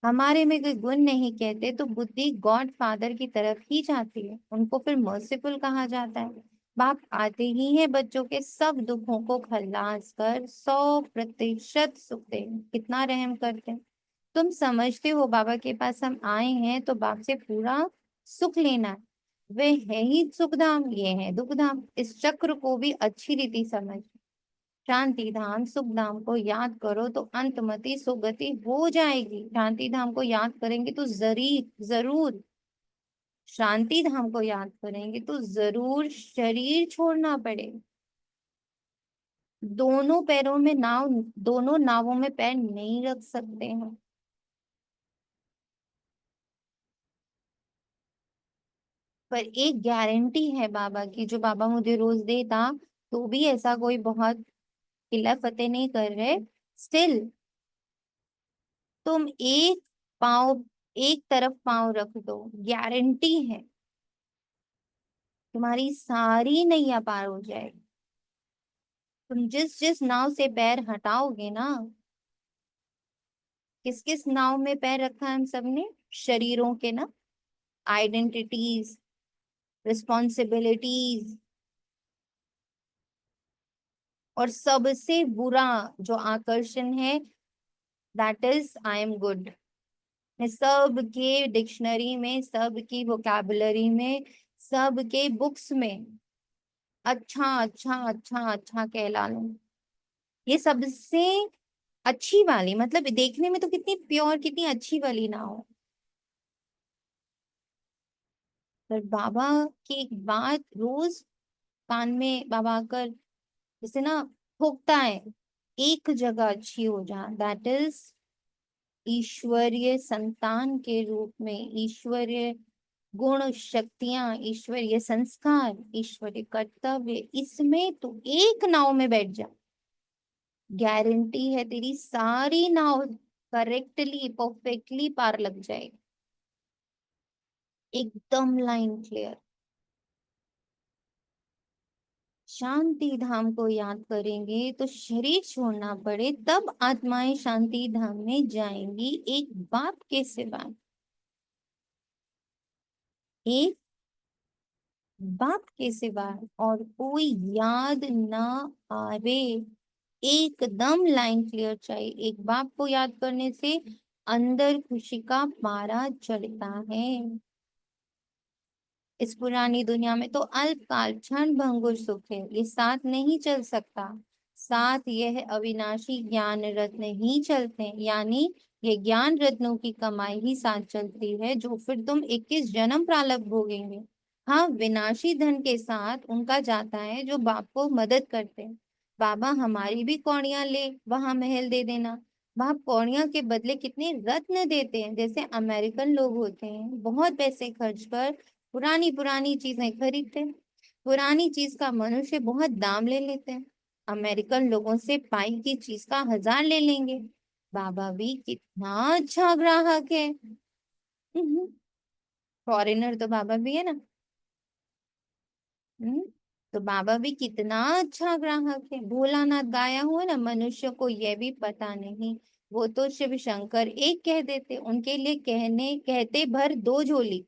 हमारे में कोई गुण नहीं कहते तो बुद्धि गॉड फादर की तरफ ही जाती है, उनको फिर मर्सीफुल कहा जाता है। बाप आते ही है बच्चों के सब दुखों को खलास कर 100% सुख दे। कितना रहम करते हैं। तुम समझते हो बाबा के पास हम आए हैं तो बाप से पूरा सुख लेना है। वे है ही सुखधाम, ये है दुखधाम। इस चक्र को भी अच्छी रीति समझ। शांति धाम सुख धाम को याद करो तो अंतमति सुगति हो जाएगी। शांति धाम को याद करेंगे तो जरूर शांति धाम को याद करेंगे तो जरूर शरीर छोड़ना पड़े। दोनों पैरों में नाव, दोनों नावों में पैर नहीं रख सकते हैं। पर एक गारंटी है बाबा की, जो बाबा मुझे रोज देता तो भी ऐसा कोई बहुत किला फतेह नहीं कर रहे। स्टिल तुम एक तरफ पाँव रख दो, गारंटी है तुम्हारी सारी नैया पार हो जाएगी। तुम जिस जिस नाव से पैर हटाओगे ना, किस किस नाव में पैर रखा है हम सबने? शरीरों के ना, आइडेंटिटीज, रिस्पॉन्सिबिलिटीज, और सबसे बुरा जो आकर्षण है that is I am good. सबके डिक्शनरी में, सबकी वोकैबुलरी में, सबके बुक्स में अच्छा अच्छा अच्छा अच्छा कहला लो। ये सबसे अच्छी वाली, मतलब देखने में तो कितनी प्योर कितनी अच्छी वाली ना हो, पर बाबा की एक बात रोज कान में बाबा आकर जैसे ना ठोकता है, एक जगह अच्छी हो जा, दैट इज ईश्वरीय संतान के रूप में ईश्वरीय गुण शक्तियां, ईश्वरीय संस्कार, ईश्वरीय कर्तव्य, इसमें तू एक नाव में बैठ जा, गारंटी है तेरी सारी नाव करेक्टली परफेक्टली पार लग जाएगी, एकदम लाइन क्लियर। शांति धाम को याद करेंगे तो शरीर छोड़ना पड़े तब आत्माएं शांति धाम में जाएंगी, एक बाप के सिवा, एक बाप के सिवा और कोई याद ना आवे, एकदम लाइन क्लियर चाहिए। एक बाप को याद करने से अंदर खुशी का पारा चढ़ता है। इस पुरानी दुनिया में तो अल्पकाल क्षण भंगुर सुख है, ये साथ नहीं चल सकता, साथ यह अविनाशी ज्ञान रत्न ही चलते हैं, यानी ये ज्ञान रत्नों की कमाई ही साथ चलती है, जो फिर तुम 21 जन्म प्रारब्ध भोगेंगे। हाँ, विनाशी धन के साथ उनका जाता है जो बाप को मदद करते हैं। बाबा हमारी भी कौड़ियां ले वहां महल दे देना। बाप कौड़ियां के बदले कितने रत्न देते हैं, जैसे अमेरिकन लोग होते हैं बहुत पैसे खर्च कर पुरानी पुरानी चीजें खरीदते हैं, पुरानी चीज का मनुष्य बहुत दाम ले लेते हैं, अमेरिकन लोगों से पाई की चीज का 1000 ले लेंगे। बाबा भी कितना अच्छा ग्राहक है, फॉरेनर तो बाबा भी है ना। तो बाबा भी कितना अच्छा ग्राहक है। भोलानाथ गाया हुआ ना, मनुष्य को यह भी पता नहीं, वो तो शिव शंकर एक कह देते, उनके लिए कहते भर दो झोली,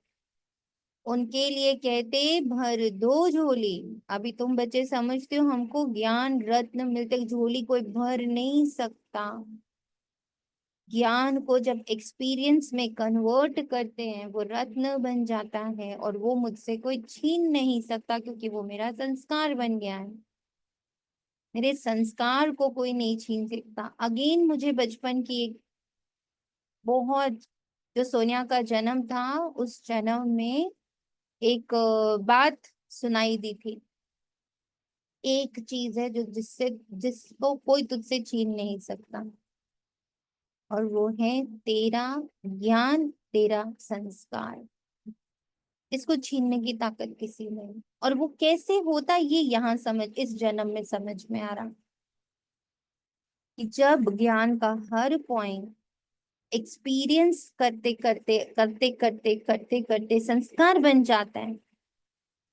उनके लिए कहते भर दो झोली। अभी तुम बच्चे समझते हो हमको ज्ञान रत्न मिलते, झोली कोई भर नहीं सकता। ज्ञान को जब एक्सपीरियंस में कन्वर्ट करते हैं वो रत्न बन जाता है, और वो मुझसे कोई छीन नहीं सकता, क्योंकि वो मेरा संस्कार बन गया है। मेरे संस्कार को कोई नहीं छीन सकता। अगेन मुझे बचपन की एक बहुत, जो सोनिया का जन्म था उस जन्म में एक बात सुनाई दी थी। एक चीज है जो जिसको कोई तुझसे छीन नहीं सकता, और वो है तेरा ज्ञान, तेरा संस्कार। इसको छीनने की ताकत किसी में नहीं। और वो कैसे होता ये यहाँ समझ, इस जन्म में समझ में आ रहा कि जब ज्ञान का हर पॉइंट एक्सपीरियंस करते करते करते करते करते करते संस्कार बन जाता है।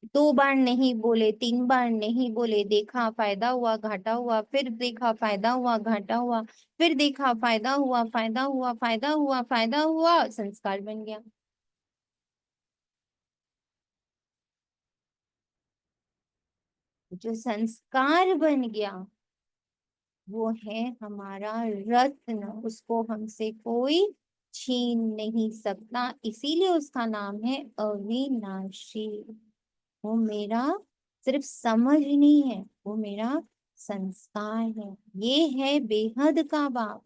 2 बार नहीं बोले, 3 बार नहीं बोले, देखा फायदा हुआ घाटा हुआ, फिर देखा फायदा हुआ घाटा हुआ, फिर देखा फायदा हुआ फायदा हुआ फायदा हुआ फायदा हुआ, संस्कार बन गया। जो संस्कार बन गया वो है हमारा रत्न, उसको हमसे कोई छीन नहीं सकता, इसीलिए उसका नाम है अविनाशी। वो मेरा सिर्फ समझ नहीं है, वो मेरा संस्कार है। ये है बेहद का बाप।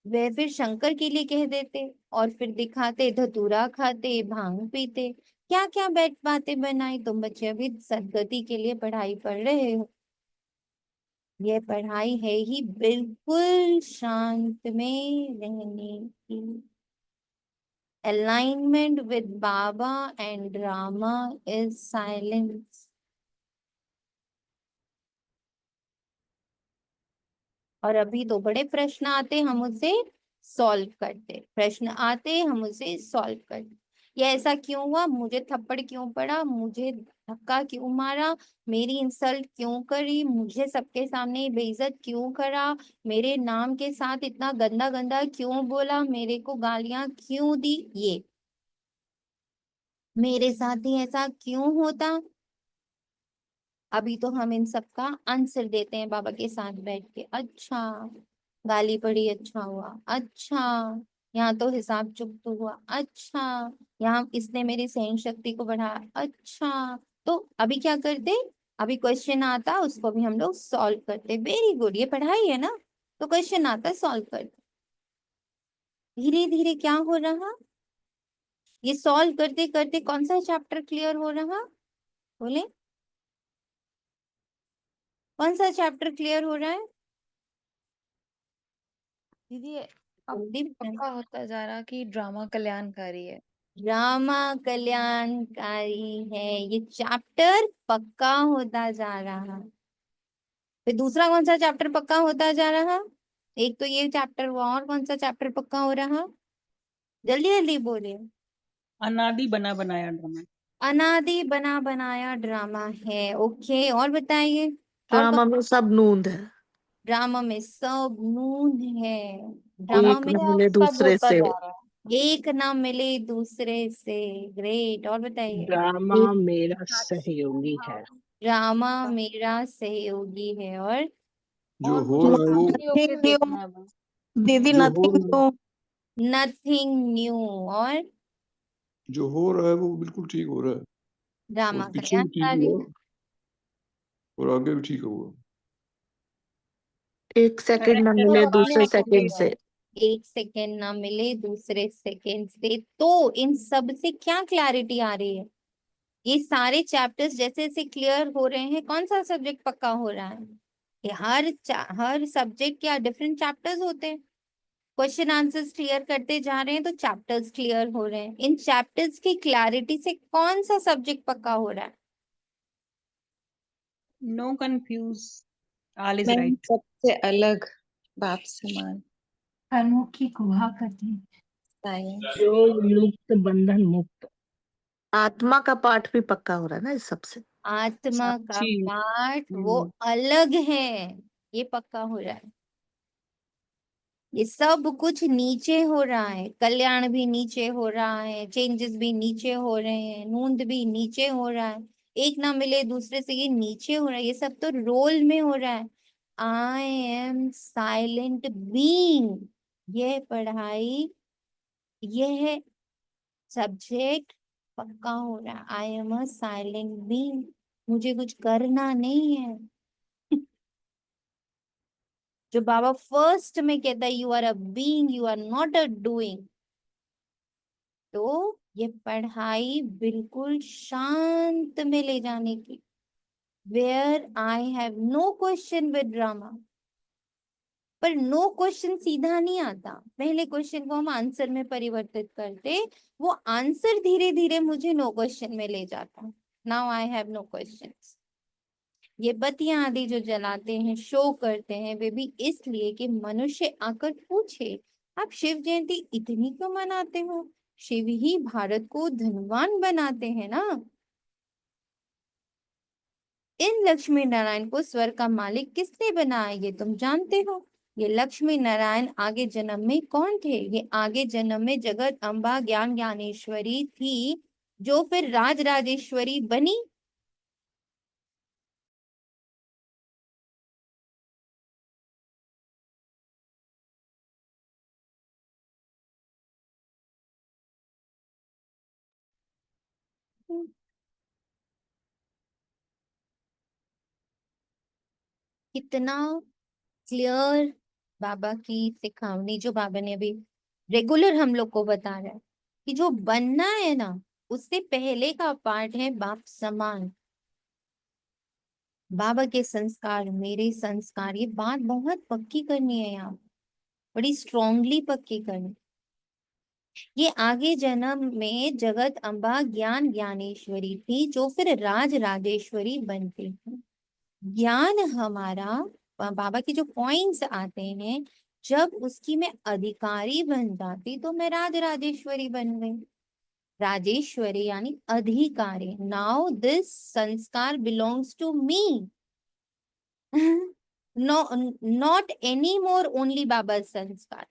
वे फिर शंकर के लिए कह देते और फिर दिखाते, धतूरा खाते, भांग पीते, क्या क्या बैठ बातें बनाई। तुम बच्चे अभी सदगति के लिए पढ़ाई पढ़ रहे हो, यह पढ़ाई है ही बिल्कुल शांत में रहने की। Alignment with Baba and Rama is silence. और अभी तो बड़े प्रश्न आते, हम उसे सॉल्व करते, प्रश्न आते हम उसे सॉल्व करते। ये ऐसा क्यों हुआ, मुझे थप्पड़ क्यों पड़ा, मुझे धक्का क्यों मारा, मेरी इंसल्ट क्यों करी, मुझे सबके सामने बेइज्जत क्यों करा, मेरे नाम के साथ इतना गंदा गंदा क्यों बोला, मेरे को गालियां क्यों दी, ये मेरे साथ ही ऐसा क्यों होता। अभी तो हम इन सब का आंसर देते हैं बाबा के साथ बैठ के। अच्छा, गाली पड़ी, अच्छा हुआ, अच्छा यहाँ तो हिसाब चुकता हुआ, अच्छा यहाँ इसने मेरी सहन शक्ति को बढ़ाया, अच्छा। तो अभी क्या करते, अभी क्वेश्चन आता उसको भी हम लोग सॉल्व करते। वेरी गुड, ये पढ़ाई है ना, तो क्वेश्चन आता सॉल्व करते। धीरे धीरे क्या हो रहा, ये सॉल्व करते करते कौन सा चैप्टर क्लियर हो रहा, बोले कौन सा चैप्टर क्लियर हो रहा है? दीदी अब अब पक्का होता जा रहा कि ड्रामा कल्याणकारी है। ड्रामा कल्याणकारी है, ये चैप्टर पक्का होता जा रहा। फिर दूसरा कौन सा चैप्टर पक्का होता जा रहा? एक तो ये चैप्टर हुआ, और कौन सा चैप्टर पक्का हो रहा? जल्दी जल्दी बोलिए। अनादि बना बनाया ड्रामा। अनादि बना बनाया ड्रामा है। ओके, और बताइए। और ड्रामा में सब नूंद है, ड्रामा में सब नून है। ड्रामा एक में न अब मिले सब दूसरे होता से, जा रहा है। एक ना मिले दूसरे से। ग्रेट, और बताइए। ड्रामा एक मेरा सहयोगी है। ड्रामा मेरा सहयोगी है। और जो और हो मुझे रहा है वो, साक्षी होके नथिंग न्यू, देखना है बस। दीदी जो हो नथिंग न्यू। Nothing new. और जो हो रहा है वो बिल्कुल ठीक हो रहा है, ड्रामा और पीछे भी ठीक कल्याणकारी। हुआ और आगे भी ठीक हुआ। एक सेकंड न वो मिले अपने दूसरे आप हो सेकंड रहा से। है। एक सेकेंड ना मिले दूसरे सेकेंड से। तो इन सब से क्या क्लैरिटी आ रही है? ये सारे चैप्टर्स जैसे जैसे क्लियर हो रहे हैं, कौन सा सब्जेक्ट पक्का हो रहा है? ये हर सब्जेक्ट के डिफरेंट चैप्टर्स होते हैं। क्वेश्चन आंसर्स क्लियर करते जा रहे हैं तो चैप्टर्स क्लियर हो रहे हैं। इन चैप्टर्स की क्लैरिटी से कौन सा सब्जेक्ट पक्का हो रहा है? नो कंफ्यूज, ऑल इज मैं राइट। सबसे अलग, बाप समान, कर्मों की गुहा करनी। साइंस। जो युक्त बंधन मुक्त। आत्मा का पाठ भी पक्का हो रहा है ना इस सबसे। आत्मा का साक्षी। पाठ वो अलग है, ये पक्का हो रहा है। ये सब कुछ नीचे हो रहा है, कल्याण भी नीचे हो रहा है, चेंजेस भी नीचे हो रहे हैं, नूंद भी नीचे हो रहा है, एक ना मिले दूसरे से, ये नीचे हो रहा है। ये सब तो रोल में हो रहा है। आई एम साइलेंट बीइंग, यह पढ़ाई, यह सब्जेक्ट पक्का हो रहा है। I am a silent being, मुझे कुछ करना नहीं है। जो बाबा फर्स्ट में कहता है, you are a being, you are not a doing. तो ये पढ़ाई बिल्कुल शांत में ले जाने की, where I have no question with drama. पर नो क्वेश्चन सीधा नहीं आता, पहले क्वेश्चन को हम आंसर में परिवर्तित करते, वो आंसर धीरे धीरे मुझे नो क्वेश्चन में ले जाता। Now I have no questions. ये बत्तियां आदि जो जलाते हैं, शो करते हैं, वे भी इसलिए कि मनुष्य आकर पूछे, आप शिव जयंती इतनी क्यों मनाते हो? शिव ही भारत को धनवान बनाते हैं ना। इन लक्ष्मी नारायण को स्वर्ग का मालिक किसने बनाया, ये तुम जानते हो। ये लक्ष्मी नारायण आगे जन्म में कौन थे? ये आगे जन्म में जगत अम्बा ज्ञान ज्ञानेश्वरी थी, जो फिर राज राजेश्वरी बनी। कितना क्लियर बाबा की सिखावनी, जो बाबा ने अभी रेगुलर हम लोग को बता रहा है कि जो बनना है ना, उससे पहले का पार्ट है बाप समान। बाबा के संस्कार, मेरे संस्कार, ये बात बहुत पक्की करनी है यहाँ, बड़ी स्ट्रांगली पक्की करनी। ये आगे जन्म में जगत अम्बा ज्ञान ज्ञानेश्वरी थी, जो फिर राज राजेश्वरी बनती है। ज्ञान हमारा, बाबा के जो पॉइंट्स आते हैं, जब उसकी मैं अधिकारी बन जाती तो मैं राज राजेश्वरी बन गई। राजेश्वरी यानी अधिकारी। नाउ दिस संस्कार belongs to me. No, not any more only बाबा संस्कार।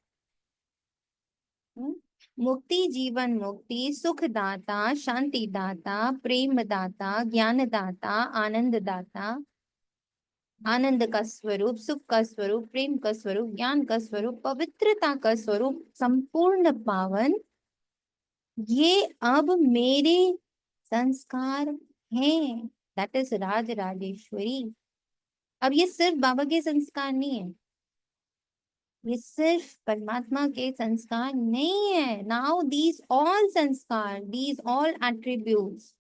मुक्ति, जीवन मुक्ति, सुख दाता, शांति दाता, प्रेम दाता, ज्ञान दाता, आनंद दाता, आनंद का स्वरूप, सुख का स्वरूप, प्रेम का स्वरूप, ज्ञान का स्वरूप, पवित्रता का स्वरूप, संपूर्ण पावन, ये अब मेरे संस्कार हैं। That is Raj Rajeshwari. अब ये सिर्फ बाबा के संस्कार नहीं है, ये सिर्फ परमात्मा के संस्कार नहीं है। Now these all sanskar, these all attributes,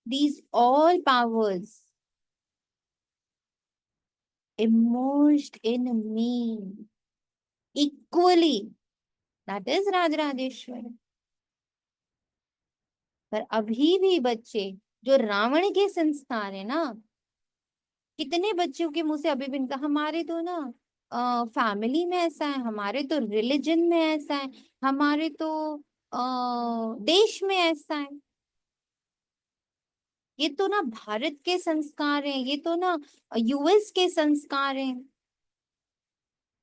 these all powers immersed in me equally, that is Rajrajeshwar. पर अभी भी बच्चे जो रावण के संस्कार है ना, कितने बच्चों के मुंह से अभी भी निकला, हमारे तो ना फैमिली में ऐसा है, हमारे तो रिलीजन में ऐसा है, हमारे तो देश में ऐसा है। ये तो ना भारत के संस्कार हैं, ये तो ना यूएस के संस्कार हैं।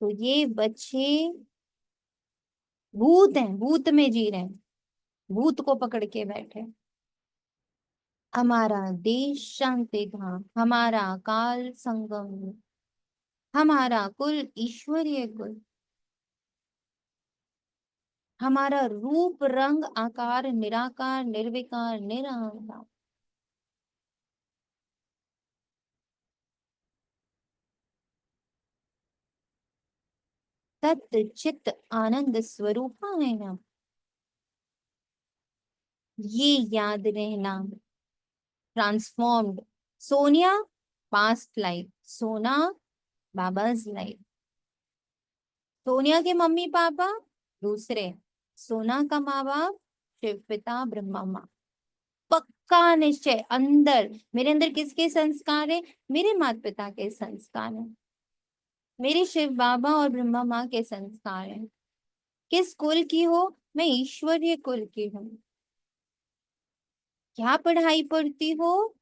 तो ये बच्चे भूत हैं, भूत में जी रहे हैं, भूत को पकड़ के बैठे। हमारा देश शांति धाम, हमारा काल संगम, हमारा कुल ईश्वरीय कुल, हमारा रूप रंग आकार निराकार निर्विकार निरहंकार। तत् चित आनंद स्वरूपा है ना, ये याद रहना। ट्रांसफॉर्म्ड सोनिया पास्ट लाइफ, सोना बाबाज लाइफ। सोनिया के मम्मी पापा दूसरे, सोना का माँ बाप शिव पिता ब्रह्मा माँ। पक्का निश्चय अंदर, मेरे अंदर किसके संस्कार है? मेरे माता पिता के संस्कार है, मेरे शिव बाबा और ब्रह्मा माँ के संस्कार है। किस कुल की हो? मैं ईश्वरीय कुल की हूँ। क्या पढ़ाई पढ़ती हो?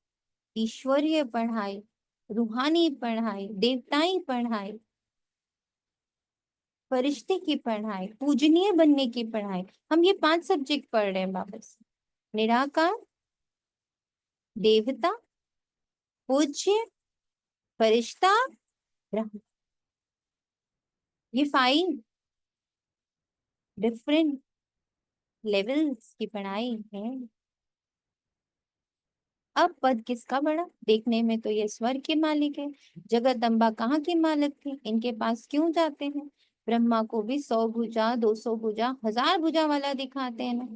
ईश्वरीय पढ़ाई, रूहानी पढ़ाई, देवताई पढ़ाई, फरिश्ते की पढ़ाई, पूजनीय बनने की पढ़ाई। हम ये 5 सब्जेक्ट पढ़ रहे हैं बाबा से। निराकार, देवता, पूज्य, फरिश्ता, ब्रह्म। ये 5 डिफरेंट लेवल्स की पढ़ाई है। अब पद किसका बड़ा? देखने में तो ये स्वर्ग के मालिक है। जगत अम्बा कहाँ की मालिक थी? इनके पास क्यों जाते हैं? ब्रह्मा को भी 100 भुजा 200 भुजा 1000 भुजा वाला दिखाते हैं ना।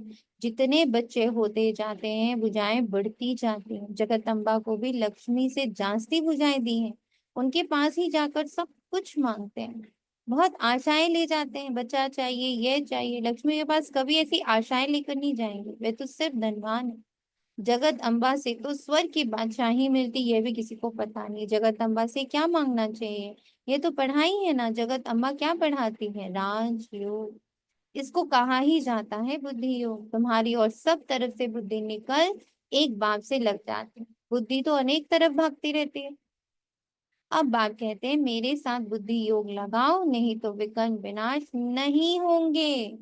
जितने बच्चे होते जाते हैं भुजाएं बढ़ती जाती हैं। जगत अम्बा को भी लक्ष्मी से जास्ती भुजाएं दी हैं। उनके पास ही जाकर सब कुछ मांगते हैं, बहुत आशाएं ले जाते हैं, बच्चा चाहिए, ये चाहिए। लक्ष्मी के पास कभी ऐसी आशाएं लेकर नहीं जाएंगे, वे तो सिर्फ धनवान है। जगत अम्बा से तो स्वर्ग की बादशाही मिलती, ये भी किसी को पता नहीं। जगत अम्बा से क्या मांगना चाहिए? ये तो पढ़ाई है ना। जगत अम्बा क्या पढ़ाती है? राजयोग। इसको कहा ही जाता है बुद्धि योग। तुम्हारी और सब तरफ से बुद्धि निकल एक बाप से लग जाती है। बुद्धि तो अनेक तरफ भागती रहती है। अब बाप कहते हैं मेरे साथ बुद्धि योग लगाओ, नहीं तो विकर्ण विनाश नहीं होंगे।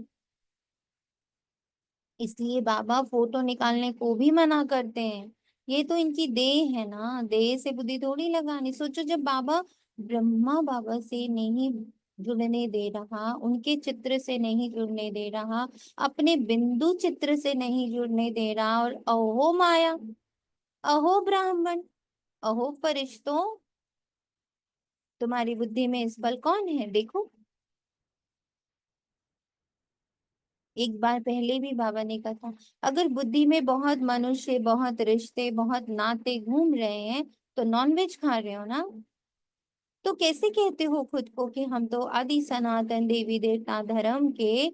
इसलिए बाबा फोटो निकालने को भी मना करते हैं। ये तो इनकी देह है ना, देह से बुद्धि थोड़ी लगानी। सोचो जब बाबा ब्रह्मा बाबा से नहीं जुड़ने दे रहा, उनके चित्र से नहीं जुड़ने दे रहा, अपने बिंदु चित्र से नहीं जुड़ने दे रहा, और अहो माया, अहो ब्राह्मण, अहो फरिश्तों, तुम्हारी बुद्धि में इस पल कौन है? देखो। एक बार पहले भी बाबा ने कहा था, अगर बुद्धि में बहुत मनुष्य, बहुत रिश्ते, बहुत नाते घूम रहे हैं तो नॉनवेज खा रहे हो ना। तो कैसे कहते हो खुद को कि हम तो आदि सनातन देवी देवता धर्म के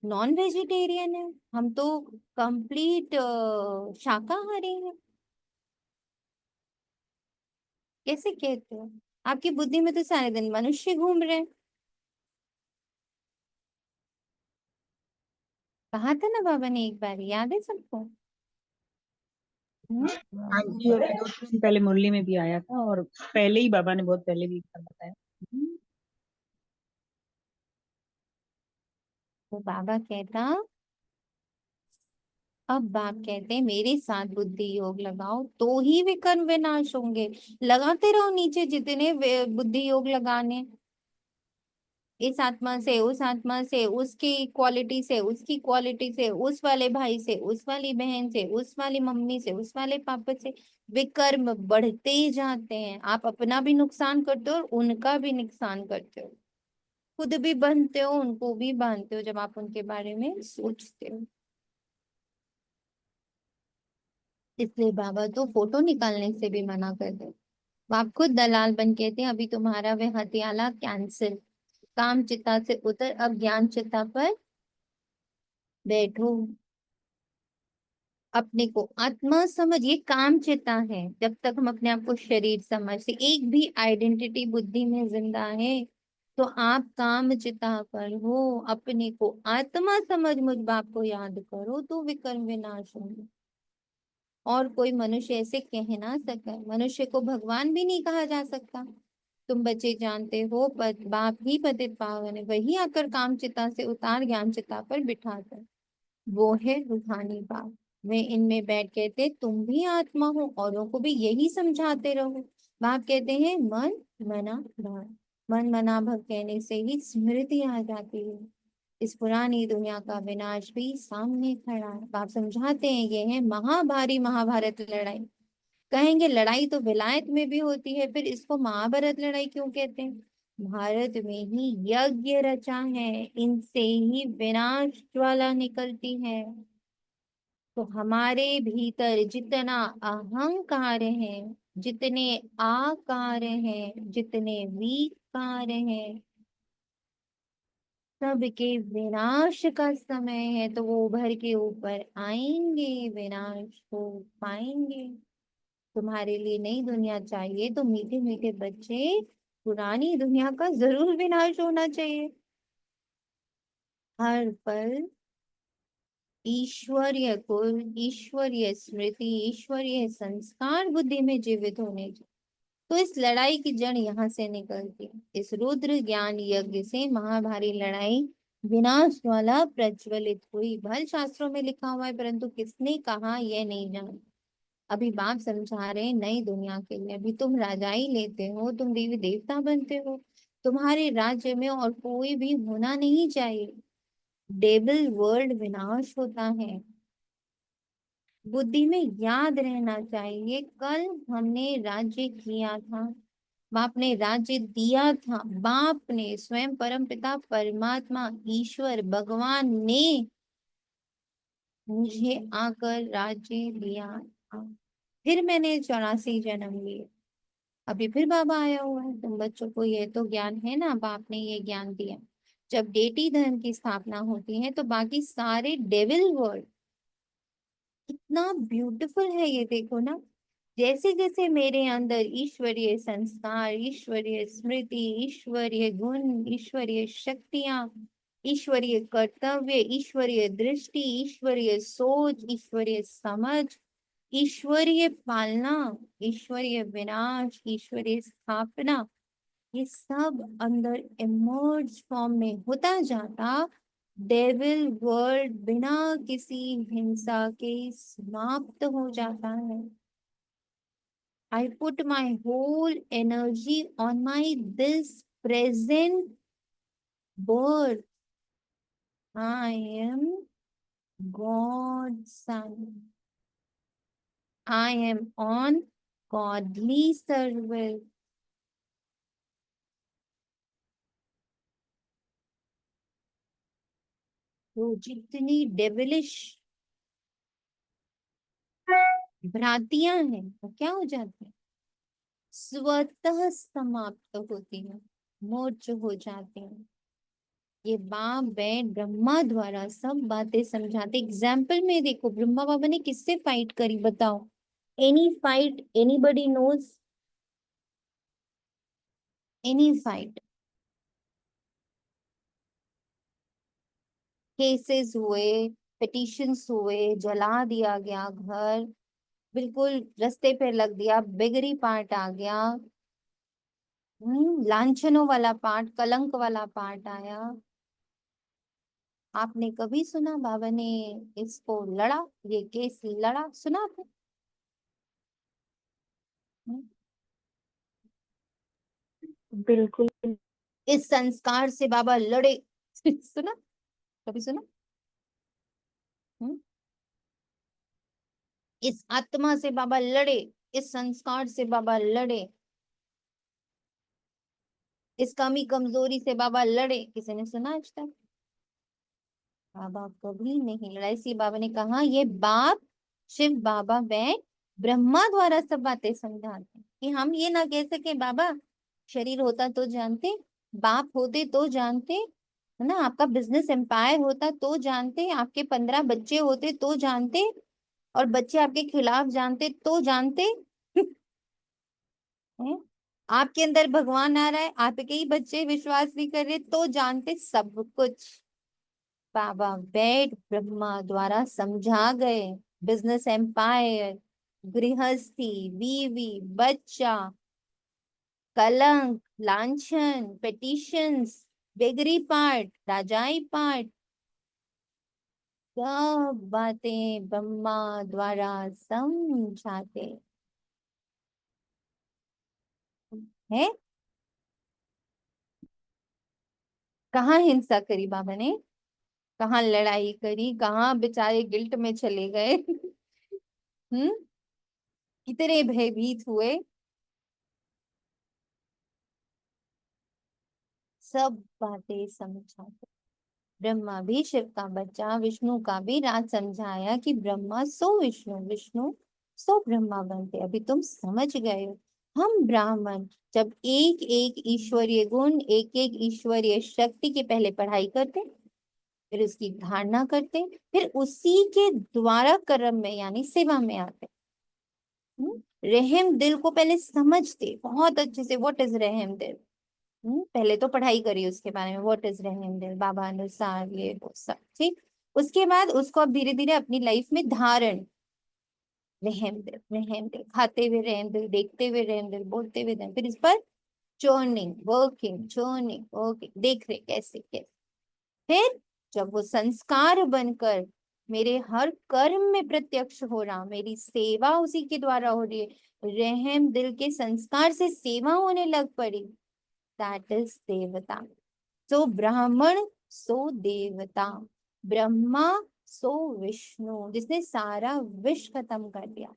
नॉन वेजिटेरियन है, हम तो कंप्लीट शाकाहारी हैं? कैसे कहते हो? आपकी बुद्धि में तो सारे दिन मनुष्य घूम रहे हैं। कहा था ना बाबा ने एक बार, याद है सबको? हाँ जी, अभी 2 दिन पहले मुरली में भी आया था, और पहले ही बाबा ने बहुत पहले भी एक बार बताया। तो बाबा कहता, अब बाप कहते हैं मेरे साथ बुद्धि योग लगाओ तो ही विकर्म विनाश होंगे। लगाते रहो नीचे जितने बुद्धि योग लगाने, इस आत्मा से, उस आत्मा से, उसकी क्वालिटी से, उसकी क्वालिटी से, उस वाले भाई से, उस वाली बहन से, उस वाली मम्मी से, उस वाले पापा से, विकर्म बढ़ते ही जाते हैं। आप अपना भी नुकसान करते हो और उनका भी नुकसान करते हो। खुद भी बनते हो, उनको भी बांधते हो जब आप उनके बारे में सोचते हो। इसलिए बाबा तो फोटो निकालने से भी मना कर दे। आप खुद दलाल बन कहते हैं अभी तुम्हारा वह हथियाला कैंसिल, काम चिता से उतर, अब ज्ञान चिता पर बैठो। अपने को आत्मा समझ, ये काम चिता है। जब तक हम अपने आप को शरीर समझते, एक भी आइडेंटिटी बुद्धि में जिंदा है, तो आप काम चिता पर हो। अपने को आत्मा समझ मुझ बाप को याद करो तो विकर्म विनाश होंगे। और कोई मनुष्य ऐसे कह ना सके, मनुष्य को भगवान भी नहीं कहा जा सकता। तुम बच्चे जानते हो बाप ही पतित पावन है, वही आकर काम चिता से उतार ज्ञान चिता पर बिठाकर, वो है रूहानी बाप। वे इनमें बैठ कहते तुम भी आत्मा हो, औरों को भी यही समझाते रहो। बाप कहते हैं मन मना भाव, मन मना भव कहने से ही स्मृति आ जाती है। इस पुरानी दुनिया का विनाश भी सामने खड़ा है। बाप समझाते हैं ये है महाभारी महाभारत लड़ाई। कहेंगे लड़ाई तो विलायत में भी होती है, फिर इसको महाभारत लड़ाई क्यों कहते हैं? भारत में ही यज्ञ रचा है, इनसे ही विनाश ज्वाला निकलती है। तो हमारे भीतर जितना अहंकार है, जितने आकार हैं, जितने विकार हैं, सबके विनाश का समय है। तो वो उभर के ऊपर आएंगे, विनाश को पाएंगे। तुम्हारे लिए नई दुनिया चाहिए तो मीठे मीठे बच्चे, पुरानी दुनिया का जरूर विनाश होना चाहिए। हर पल ईश्वरीय कुल, ईश्वरीय स्मृति, ईश्वरीय संस्कार बुद्धि में जीवित होने चाहिए। तो इस लड़ाई की जड़ यहाँ से निकलती है। इस रुद्र ज्ञान यज्ञ से महाभारी लड़ाई विनाश वाला प्रज्वलित हुई। भल शास्त्रों में लिखा हुआ है, परंतु किसने कहा यह नहीं जान। अभी बाप समझा रहे हैं नई दुनिया के लिए। अभी तुम राजाई लेते हो, तुम देवी देवता बनते हो, तुम्हारे राज्य में और कोई भी होना नहीं चाहिए। डेविल वर्ल्ड विनाश होता है। बुद्धि में याद रहना चाहिए, कल हमने राज्य किया था, बाप ने राज्य दिया था। बाप ने स्वयं परमपिता परमात्मा ईश्वर भगवान ने मुझे आकर राज्य दिया था। फिर मैंने 84 जन्म लिए, अभी फिर बाबा आया हुआ है। तुम बच्चों को ये तो ज्ञान है ना, बाप ने ये ज्ञान दिया। जब डेटी धर्म की स्थापना होती है तो बाकी सारे डेविल वर्ड, कितना ब्यूटीफुल है ये देखो ना। जैसे जैसे मेरे अंदर ईश्वरीय संस्कार, ईश्वरीय स्मृति, ईश्वरीय गुण, ईश्वरीय शक्तियां, ईश्वरीय कर्तव्य, ईश्वरीय दृष्टि, ईश्वरीय सोच, ईश्वरीय समझ, ईश्वरीय पालना, ईश्वरीय विनाश, ईश्वरीय स्थापना, ये सब अंदर इमर्ज फॉर्म में होता जाता, डेविल वर्ल्ड बिना किसी हिंसा के समाप्त हो जाता है। I put my whole energy on my this present birth. I am God's son. I am on godly service. तो जितनी डेविलिश भ्रांतियां हैं वो क्या हो जाती है? स्वतः समाप्त होती है, मोर्च हो जाते हैं। ये बाप बैठ ब्रह्मा द्वारा सब बातें समझाते। एग्जाम्पल में देखो, ब्रह्मा बाबा ने किससे फाइट करी बताओ? Any fight, anybody knows? Any fight? Cases हुए, पिटिशंस हुए, जला दिया गया घर, बिल्कुल रास्ते पे लग दिया, बिगड़ी पार्ट आ गया, लांछनों वाला पार्ट, कलंक वाला पार्ट आया। आपने कभी सुना बाबा ने इसको लड़ा, ये केस लड़ा? सुना आपने? हम्म? बिल्कुल। इस संस्कार से बाबा लड़े सुना? कभी सुना? हम्म? इस आत्मा से बाबा लड़े, इस संस्कार से बाबा लड़े। इस कमी कमजोरी से बाबा लड़े, किसी ने सुना आज तक? बाबा कभी नहीं लड़ा। इसलिए बाबा ने कहा ये बाप शिव बाबा व ब्रह्मा द्वारा सब बातें समझाते हैं, कि हम ये ना कह सके बाबा शरीर होता तो जानते, बाप होते तो जानते, है ना, आपका बिजनेस एम्पायर होता तो जानते, आपके 15 बच्चे होते तो जानते, और बच्चे आपके खिलाफ जानते तो जानते। हैं? आपके अंदर भगवान आ रहा है, आपके ही बच्चे विश्वास नहीं कर रहे तो जानते सब कुछ। बाबा बैठ ब्रह्मा द्वारा समझा गए। बिजनेस एम्पायर, गृहस्थी, बीवी, बच्चा, कलंक, लांछन, पेटिशंस, बेगरी पार्ट, राजाई पार्ट, सब बातें ब्रह्मा द्वारा समझाते हैं। कहाँ हिंसा करी बाबा ने, कहाँ लड़ाई करी, कहाँ बेचारे गिल्ट में चले गए। हम्म, कितने भयभीत हुए। सब बातें समझाते। ब्रह्मा भी शिव का बच्चा, विष्णु का भी राज समझाया कि ब्रह्मा सो विष्णु, विष्णु सो ब्रह्मा बनते। अभी तुम समझ गए हो। हम ब्राह्मण जब एक एक ईश्वरीय गुण, एक एक ईश्वरीय शक्ति की पहले पढ़ाई करते, फिर उसकी धारणा करते, फिर उसी के द्वारा कर्म में यानी सेवा में आते। रहम दिल को पहले समझते बहुत अच्छे से, व्हाट इज रहम दिल। पहले तो पढ़ाई करी उसके बारे में, व्हाट इज रहम दिल, बाबा अनुसार ये वो सब ठीक। उसके बाद उसको अब धीरे धीरे अपनी लाइफ में धारण, रहम दिल, रहम दिल, खाते हुए रहम दिल, देखते हुए रहम दिल, बोलते हुए रहम, फिर इस पर चोर्निंग, वर्किंग, चोर्निंग, वर्किंग, देख रहे कैसे कैसे। फिर जब वो संस्कार बनकर मेरे हर कर्म में प्रत्यक्ष हो रहा, मेरी सेवा उसी के द्वारा हो रही है, रहम दिल के संस्कार से सेवा होने लग पड़ी, दैट इज देवता। सो ब्राह्मण सो देवता, ब्रह्मा सो विष्णु, जिसने सारा विश्व खत्म कर दिया।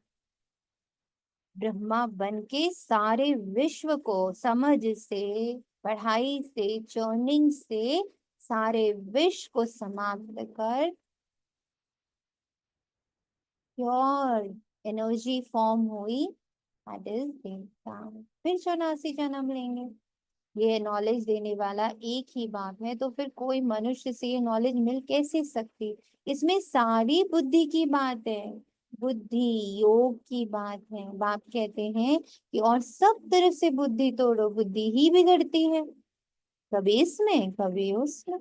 ब्रह्मा बन के सारे विश्व को समझ से, पढ़ाई से, चर्निंग से सारे विश्व को समाप्त कर प्योर एनर्जी फॉर्म हुई, दैट इज देवता। फिर 84 जन्म लेंगे। ये नॉलेज देने वाला एक ही बाप है, तो फिर कोई मनुष्य से ये नॉलेज मिल कैसे सकती। इसमें सारी बुद्धि की बात है, बुद्धि योग की बात है। बाप कहते हैं कि और सब तरफ से बुद्धि तोड़ो, बुद्धि ही बिगड़ती है, कभी इसमें कभी उसमें।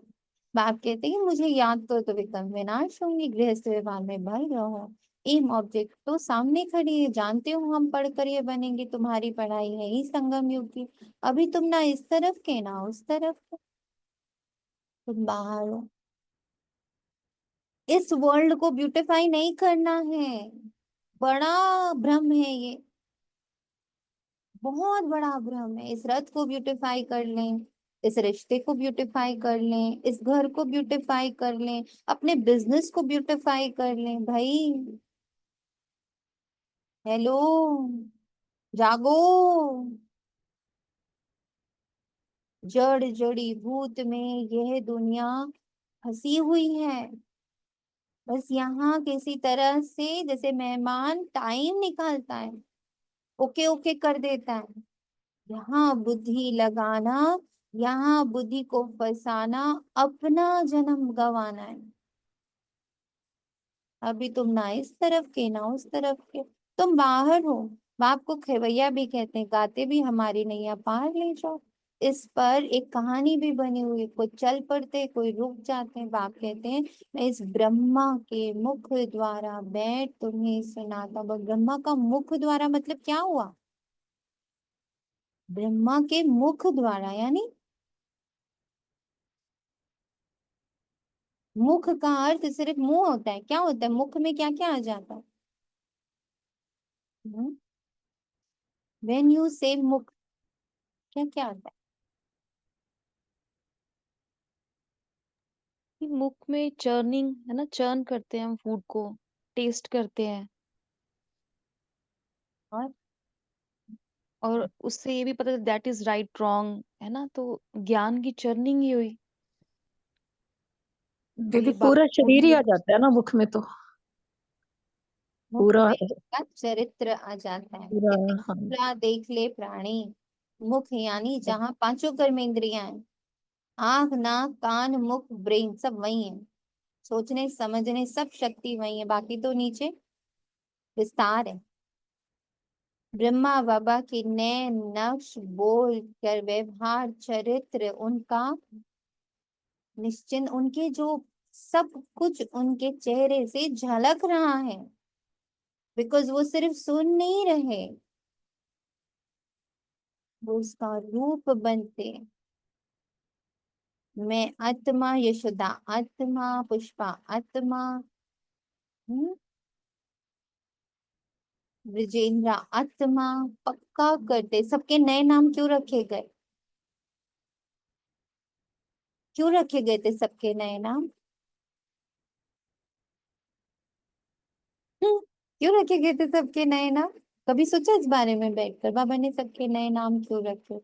बाप कहते हैं कि मुझे याद तो विकल्प विनाश होंगी, गृहस्थ व्यवहार में भर रहो। एम ऑब्जेक्ट तो सामने खड़ी है, जानते हो हम पढ़कर ये बनेंगे, तुम्हारी पढ़ाई है ही संगम युग की। अभी तुम ना इस तरफ के ना उस तरफ के, तुम बाहर हो। इस वर्ल्ड को ब्यूटिफाई नहीं करना है, बड़ा भ्रम है ये, बहुत बड़ा भ्रम है। इस रथ को ब्यूटिफाई कर लें, इस रिश्ते को ब्यूटिफाई कर लें, इस घर को ब्यूटिफाई कर लें, अपने बिजनेस को ब्यूटिफाई कर लें। भाई हेलो, जागो। जड़ जड़ी भूत में यह दुनिया फंसी हुई है। बस यहाँ किसी तरह से जैसे मेहमान टाइम निकालता है, ओके ओके कर देता है, यहाँ बुद्धि लगाना, यहाँ बुद्धि को फंसाना, अपना जन्म गंवाना है। अभी तुम ना इस तरफ के ना उस तरफ के, तुम बाहर हो। बाप को खेवैया भी कहते हैं, गाते भी हमारी नैया पार ले जाओ। इस पर एक कहानी भी बनी हुई है, कोई चल पड़ते कोई रुक जाते हैं। बाप कहते हैं मैं इस ब्रह्मा के मुख द्वारा बैठ तुम्हें सुनाता हूँ। ब्रह्मा का मुख द्वारा मतलब क्या हुआ? ब्रह्मा के मुख द्वारा यानी मुख का अर्थ सिर्फ मुंह होता है, क्या होता है मुख में, क्या क्या आ जाता है? व्हेन यू से मुख, क्या क्या आता कि मुख में चर्निंग है ना, चर्न करते हैं हम फूड को, टेस्ट करते हैं। है? और और उससे ये भी पता दैट इज राइट रॉन्ग, है ना। तो ज्ञान की चर्निंग ही हुई। दीदी ये पूरा शरीर ही आ बाबा जाता है ना मुख में, तो मुख पूरा में उसका चरित्र आ जाता है। पूरा। कहते हैं, हाँ पूरा देख ले प्राणी। मुख यानी जहाँ पांचों कर्मेंद्रियां हैं, आंख नाक कान मुख ब्रेन सब वही है। सोचने समझने सब शक्ति वही है, बाकी तो नीचे विस्तार है। ब्रह्मा बाबा के नए नक्श बोल कर व्यवहार चरित्र उनका निश्चिंत, उनके जो सब कुछ उनके चेहरे से झलक रहा है। बिकॉज वो सिर्फ सुन नहीं रहे, वो उसका रूप बनते। मैं आत्मा, यशोदा आत्मा, पुष्पा आत्मा, विजेंद्र आत्मा, पक्का करते। सबके नए नाम क्यों रखे गए? क्यों रखे गए थे सबके नए नाम? क्यों रखे गए थे सबके नए नाम? कभी सोचा इस बारे में बैठकर बाबा ने सबके नए नाम क्यों रखे?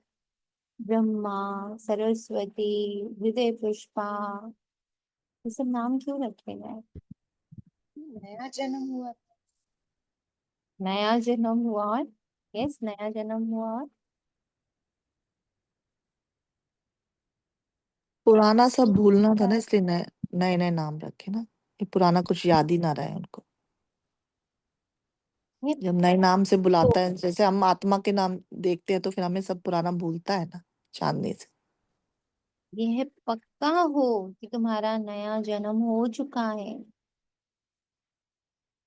ब्रह्मा, सरस्वती, हृदय पुष्पा, ये सब नाम क्यों रखे गए? नया जन्म हुआ। नया जन्म हुआ और यस, नया जन्म हुआ और पुराना सब भूलना था ना, इसलिए नए नए नए नाम रखे ना, ये पुराना कुछ याद ही ना रहे उनको। ये जब नए नाम से बुलाता है, जैसे हम आत्मा के नाम देखते हैं तो फिर हमें सब पुराना भूलता है ना, चांदनी से। यह पक्का हो कि तुम्हारा नया जन्म हो चुका है।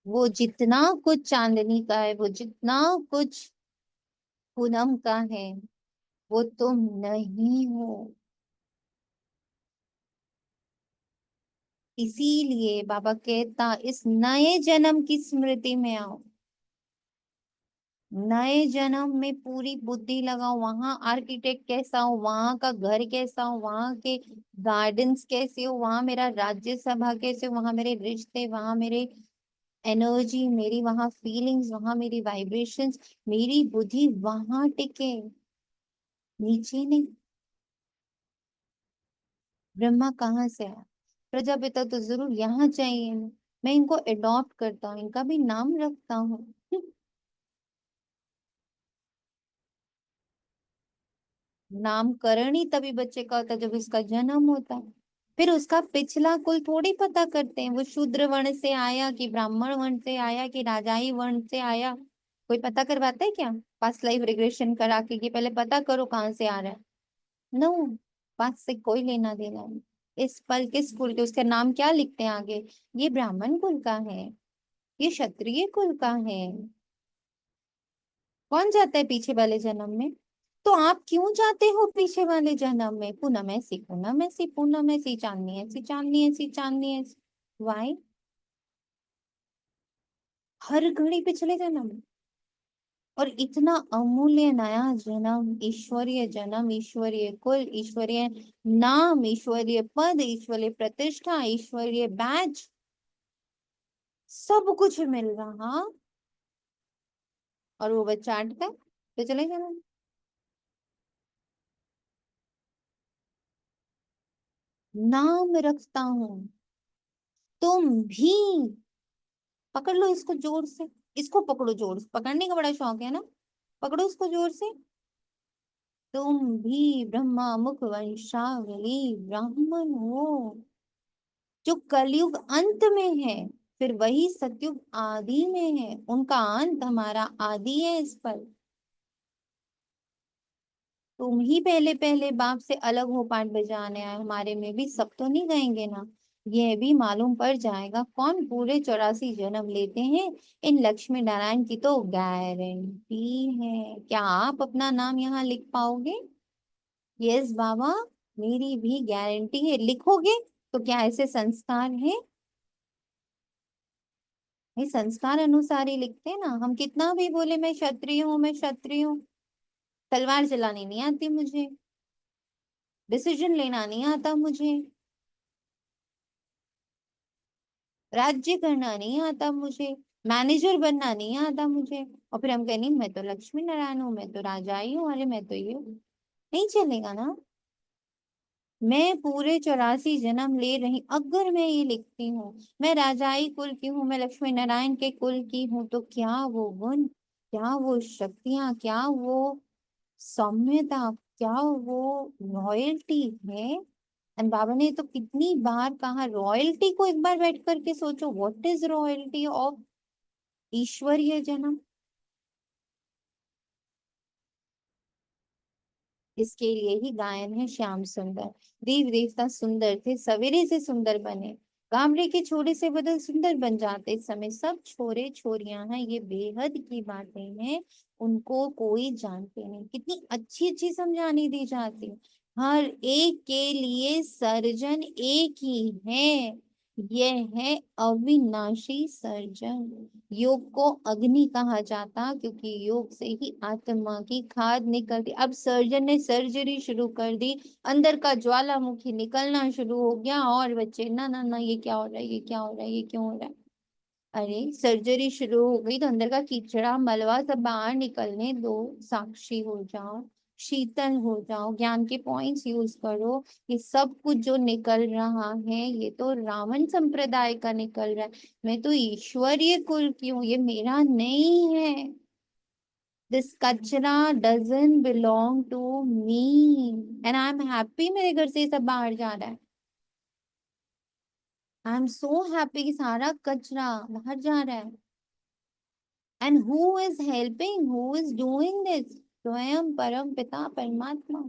वो जितना कुछ चांदनी का है, वो जितना कुछ पूनम का है, वो तुम नहीं हो। इसीलिए बाबा कहता, इस नए जन्म की स्मृति में आओ। नए जन्म में पूरी बुद्धि लगाओ। वहां आर्किटेक्ट कैसा हो, वहां का घर कैसा हो, वहां के गार्डन्स कैसे हो, वहां मेरा राज्यसभा कैसे हो, वहां मेरे रिश्ते, वहां मेरे एनर्जी, मेरी वहां फीलिंग्स, वहां मेरी वाइब्रेशंस, मेरी बुद्धि वहां टिके, नीचे नहीं। ब्रह्मा कहाँ से आया? प्रजापिता तो जरूर यहाँ चाहिए। मैं इनको अडॉप्ट करता हूँ, इनका भी नाम रखता हूँ। नामकरण ही तभी बच्चे का होता है जब उसका जन्म होता है। फिर उसका पिछला कुल थोड़ी पता करते हैं, वो शूद्र वर्ण से आया कि ब्राह्मण वर्ण से आया कि राजाई वर्ण से आया, कोई पता करवाता है क्या? पास्ट लाइफ रिग्रेशन करा के कि पहले पता करो कहाँ से आ रहा है। नो, पास्ट से कोई लेना देना नहीं। इस पल किस कुल के, उसका नाम क्या लिखते हैं आगे? ये ब्राह्मण कुल का है, ये क्षत्रिय कुल का है। कौन जाता है पीछे वाले जन्म में? तो आप क्यों जाते हो पीछे वाले जन्म में? पूनम ऐसी, पूनम ऐसी, पूनम ऐसी, चांदनी ऐसी, चांदनी ऐसी, चांदनी ऐसी। वाई? हर घड़ी पिछले जन्म। और इतना अमूल्य नया जन्म, ईश्वरीय जन्म, ईश्वरीय कुल, ईश्वरीय नाम, ईश्वरीय पद, ईश्वरीय प्रतिष्ठा, ईश्वरीय बैच, सब कुछ मिल रहा। और वो बच्चा अटका है पिछले जन्म। नाम रखता हूं, तुम भी पकड़ लो इसको जोर से। इसको पकड़ो जोर से, पकड़ने का बड़ा शौक है ना, पकड़ो इसको जोर से। तुम भी ब्रह्मा मुख वंशावली ब्राह्मण हो, जो कलयुग अंत में है, फिर वही सतयुग आदि में है। उनका अंत हमारा आदि है इस पर। तुम ही पहले पहले बाप से अलग हो पाठ बजाने आए, हमारे में भी सब तो नहीं गएंगे ना। यह भी मालूम पड़ जाएगा कौन पूरे 84 जन्म लेते हैं। इन लक्ष्मी नारायण की तो गारंटी है। क्या आप अपना नाम यहाँ लिख पाओगे? यस बाबा, मेरी भी गारंटी है। लिखोगे तो क्या ऐसे संस्कार है? ये संस्कार अनुसार ही लिखते हैं ना। हम कितना भी बोले मैं क्षत्रिय हूँ, मैं क्षत्रिय हूँ, तलवार चलानी नहीं आती मुझे, डिसीजन लेना नहीं आता मुझे, राज्य करना नहीं आता मुझे, मैनेजर बनना नहीं आता मुझे, और फिर हम कहेंगे मैं तो लक्ष्मी नारायण हूँ, मैं तो राजाई हूँ, अरे मैं तो ये हूँ। नहीं चलेगा ना। मैं पूरे 84 जन्म ले रही, अगर मैं ये लिखती हूँ मैं राजाई कुल की हूँ, मैं लक्ष्मी नारायण के कुल की हूँ, तो क्या वो गुण, क्या वो शक्तियां, क्या वो सौम्यता, क्या वो रॉयल्टी है। एंड बाबा ने तो कितनी बार कहा रॉयल्टी को एक बार बैठ करके सोचो, व्हाट इज रॉयल्टी ऑफ ईश्वरीय जन्म। इसके लिए ही गायन है श्याम सुंदर। देव देवता सुंदर थे, सवेरे से सुंदर बने, गामड़े के छोरे से बदल सुंदर बन जाते। इस समय सब छोरे छोरियां हैं, ये बेहद की बातें हैं, उनको कोई जानते नहीं। कितनी अच्छी अच्छी समझानी दी जाती है। हर एक के लिए सर्जन एक ही है, यह है अविनाशी सर्जन। योग को अग्नि कहा जाता क्योंकि योग से ही आत्मा की खाद निकलती। अब सर्जन ने सर्जरी शुरू कर दी, अंदर का ज्वालामुखी निकलना शुरू हो गया, और बच्चे ना ना ना ये क्या हो रहा है, ये क्या हो रहा है, ये क्यों हो रहा है। अरे सर्जरी शुरू हो गई तो अंदर का कीचड़ा मलबा सब बाहर निकलने दो, साक्षी हो जाओ, शीतल हो जाओ, ज्ञान के पॉइंट्स यूज करो। ये सब कुछ जो निकल रहा है ये तो रावण संप्रदाय का निकल रहा है, मैं तो ईश्वरीय कुल की हूँ, ये मेरा नहीं है। This kachra doesn't belong to me and I am happy मेरे घर से ये सब बाहर जा रहा है। आई एम सो हैप्पी कि सारा कचरा बाहर जा रहा है। And who is helping? Who is doing this? स्वयं परम पिता परमात्मा।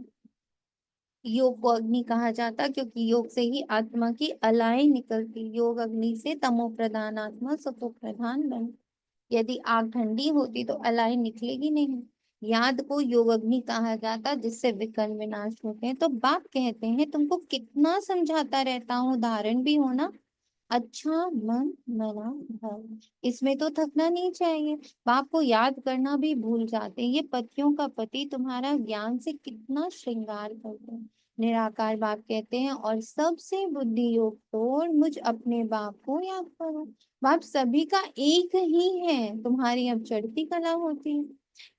योग को अग्नि कहा जाता क्योंकि योग से ही आत्मा की अलाई निकलती। योग अग्नि से तमो प्रधान आत्मा सतो प्रधान बन। यदि आग ठंडी होती तो अलाई निकलेगी नहीं। याद को योग अग्नि कहा जाता जिससे विकर्म विनाश होते हैं। तो बाप कहते हैं तुमको कितना समझाता रहता हूँ, उदाहरण भी हो ना। अच्छा मन मना धर्म, इसमें तो थकना नहीं चाहिए। बाप को याद करना भी भूल जाते हैं। ये पतियों का पति तुम्हारा ज्ञान से कितना श्रृंगार करते हैं। निराकार बाप कहते हैं और सबसे बुद्धि योग तोड़ मुझ अपने बाप को याद करो। बाप सभी का एक ही है, तुम्हारी अब चढ़ती कला होती है।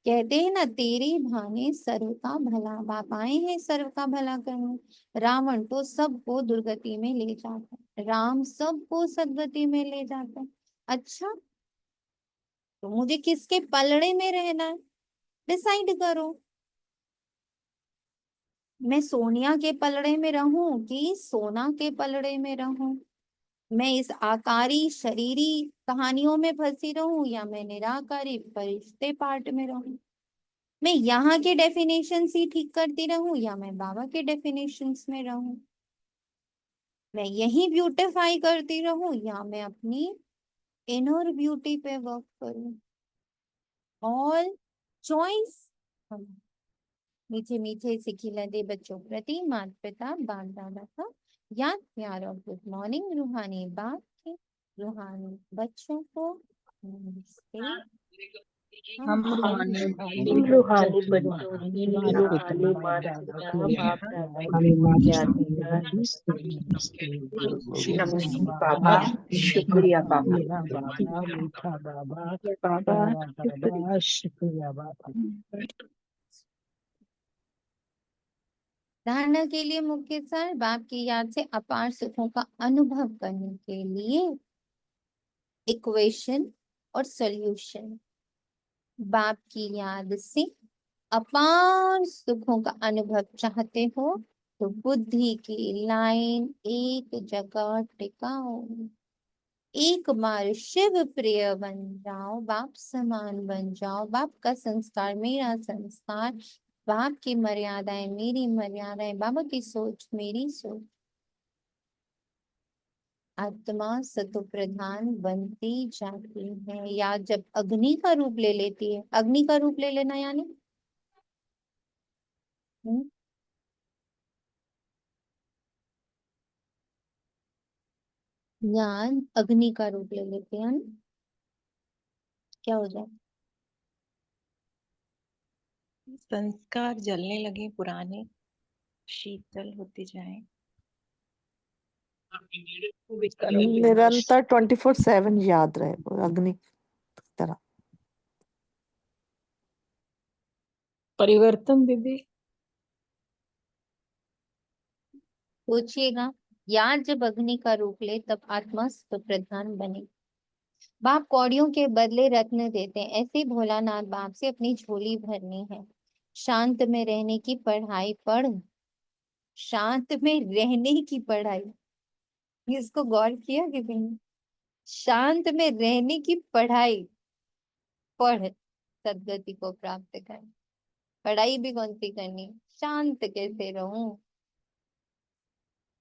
कहते हैं ना तेरे भाने सर्व का भला, बाप आए हैं सर्व का भला करने। रावण तो सबको दुर्गति में ले जाता है, राम सबको सदगति में ले जाता है। अच्छा तो मुझे किसके पलड़े में रहना है, डिसाइड करो। मैं सोनिया के पलड़े में रहूं कि सोना के पलड़े में रहूं। मैं इस आकारी शरीरी कहानियों में फंसी रहूं या मैं निराकारी फरिश्ते पार्ट में रहूं। मैं यहाँ के डेफिनेशंस ही ठीक करती रहूं या मैं बाबा के डेफिनेशंस में रहूं। मैं यही ब्यूटिफाई करती रहूं या मैं अपनी इनर ब्यूटी पे वर्क करूं। All choice. मीठे मीठे से खिलते बच्चों प्रति माता पिता बाप दादा का याद प्यार और गुड मॉर्निंग। रूहानी बाप के रूहानी बच्चों को नमस्ते। हम हम रूहानी रूहानी बच्चों बच्चों रूहानी की माता पिता रूहानी बाप माता दादा पिता को बाप याद दादा प्यार की गुड याद मॉर्निंग प्यार नमस्ते नमस्ते नमस्ते शुक्रिया बाबा, बाबा शुक्रिया बाबा। मेरा बाबा मीठा बाबा बाबा प्यारा शुक्रिया। बाबा शुक्रिया बाबा। धारणा के लिए मुख्य सार बाप की याद से अपार सुखों का अनुभव करने के लिए इक्वेशन और सॉल्यूशन। बाप की याद से अपार सुखों का अनुभव चाहते हो तो बुद्धि की लाइन एक जगह टिकाओ। एक बार शिव प्रिय बन जाओ, बाप समान बन जाओ। बाप का संस्कार मेरा संस्कार, बाप की मर्यादाएं मेरी मर्यादाएं, बाबा की सोच मेरी सोच। आत्मा सतो प्रधान बनती जाती है। या जब अग्नि का रूप ले लेती है, अग्नि का रूप ले लेना यानी ज्ञान अग्नि का रूप ले लेते हैं, क्या हो जाए। संस्कार जलने लगे पुराने, शीतल होते जाएं। विकर्म विनाश। निरंतर 24/7 याद रहे वो अग्नि। तरह। परिवर्तन दीदी, सोचिएगा, याद जब अग्नि का रूप ले तब आत्मा प्रधान बने। बाप कौड़ियों के बदले रत्न देते हैं, ऐसे भोलानाथ बाप से अपनी झोली भरनी है। शांत में रहने की पढ़ाई पढ़, शांत में रहने की पढ़ाई, इसको गौर किया किसी ने? शांत में रहने की पढ़ाई पढ़, सदगति को प्राप्त कर। पढ़ाई भी कौन सी करनी, शांत कैसे रहूं?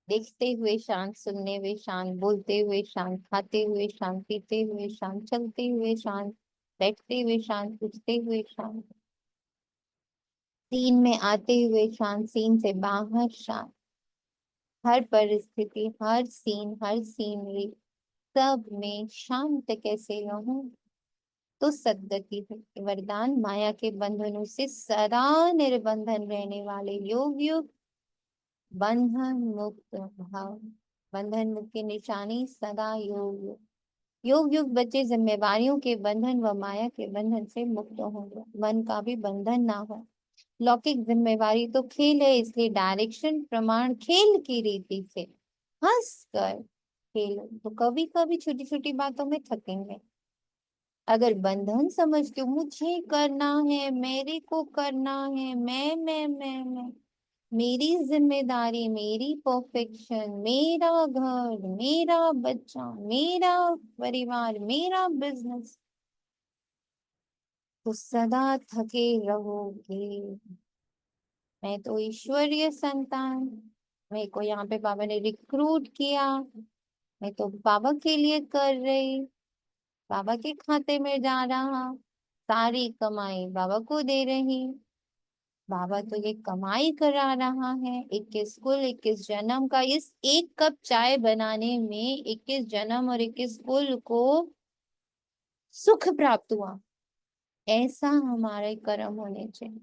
देखते हुए शांत, सुनने हुए शांत, बोलते हुए शांत, खाते हुए शांत, पीते हुए शांत, चलते हुए शांत, बैठते हुए शांत, उठते हुए शांत, सीन में आते हुए शांत, सीन से बाहर शांत। हर परिस्थिति, हर सीन, हर सीनरी, सब में शांत कैसे रहूं? तो सद्गति है वरदान। माया के बंधनों से सदा निर्बंधन रहने वाले योग युग बंधन मुक्त भाव। बंधन मुक्त की निशानी सदा योग युग। योग युग बच्चे जिम्मेवारियों के बंधन व माया के बंधन से मुक्त होंगे, मन का भी बंधन ना हो। लौकिक जिम्मेवारी तो खेल है, इसलिए डायरेक्शन प्रमाण खेल की रीति से हंस कर खेलो। तो कभी कभी छोटी छोटी बातों में थकेंगे। अगर बंधन समझते हो, मुझे करना है, मेरे को करना है, मैं, मेरी जिम्मेदारी, मेरी परफेक्शन, मेरा घर, मेरा बच्चा, मेरा परिवार, मेरा बिजनेस, तो सदा थके रहोगे। मैं तो ईश्वरीय संतान, मेरे को यहाँ पे बाबा ने रिक्रूट किया, मैं तो बाबा के लिए कर रही, बाबा के खाते में जा रहा, सारी कमाई बाबा को दे रही। बाबा तो ये कमाई करा रहा है, 21 कुल 21 जन्म का। इस एक कप चाय बनाने में 21 जन्म और 21 कुल को सुख प्राप्त हुआ। ऐसा हमारे कर्म होने चाहिए।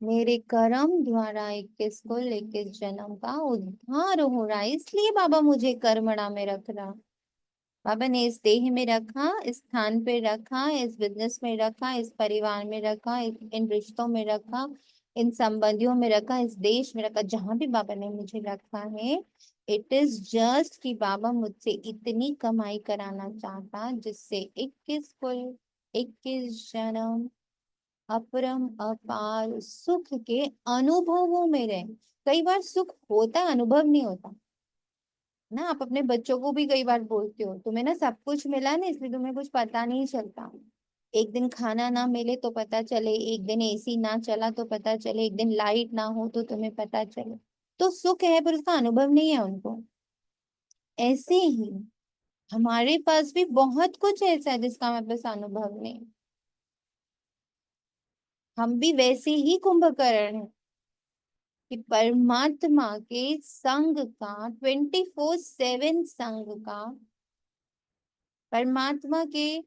मेरे कर्म द्वारा 21 कुल 21 जन्म का उद्धार हो रहा है, इसलिए बाबा मुझे कर्मणा में रख रहा। बाबा ने इस देह में रखा, इस स्थान पे रखा, इस बिजनेस में रखा, इस परिवार में रखा, इन रिश्तों में रखा, इन संबंधियों में रखा, इस देश में रखा, जहां भी बाबा ने मुझे रखा है। इट इज जस्ट कि बाबा मुझसे इतनी कमाई कराना चाहता जिससे 21 कुल 21 जन्म अपरम अपार सुख के अनुभवों में रहे। कई बार सुख होता, अनुभव नहीं होता ना। आप अपने बच्चों को भी कई बार बोलते हो, तुम्हें ना सब कुछ मिला ना, इसलिए तुम्हें कुछ पता नहीं चलता। एक दिन खाना ना मिले तो पता चले, एक दिन एसी ना चला तो पता चले, एक दिन लाइट ना हो तो तुम्हें पता चले। तो सुख है पर उसका अनुभव नहीं है उनको। ऐसे ही हमारे पास भी बहुत कुछ ऐसा है जिसका हमारे पास अनुभव नहीं। हम भी वैसे ही कुंभकर्ण हैं कि परमात्मा के संग का 24/7 संग का, परमात्मा के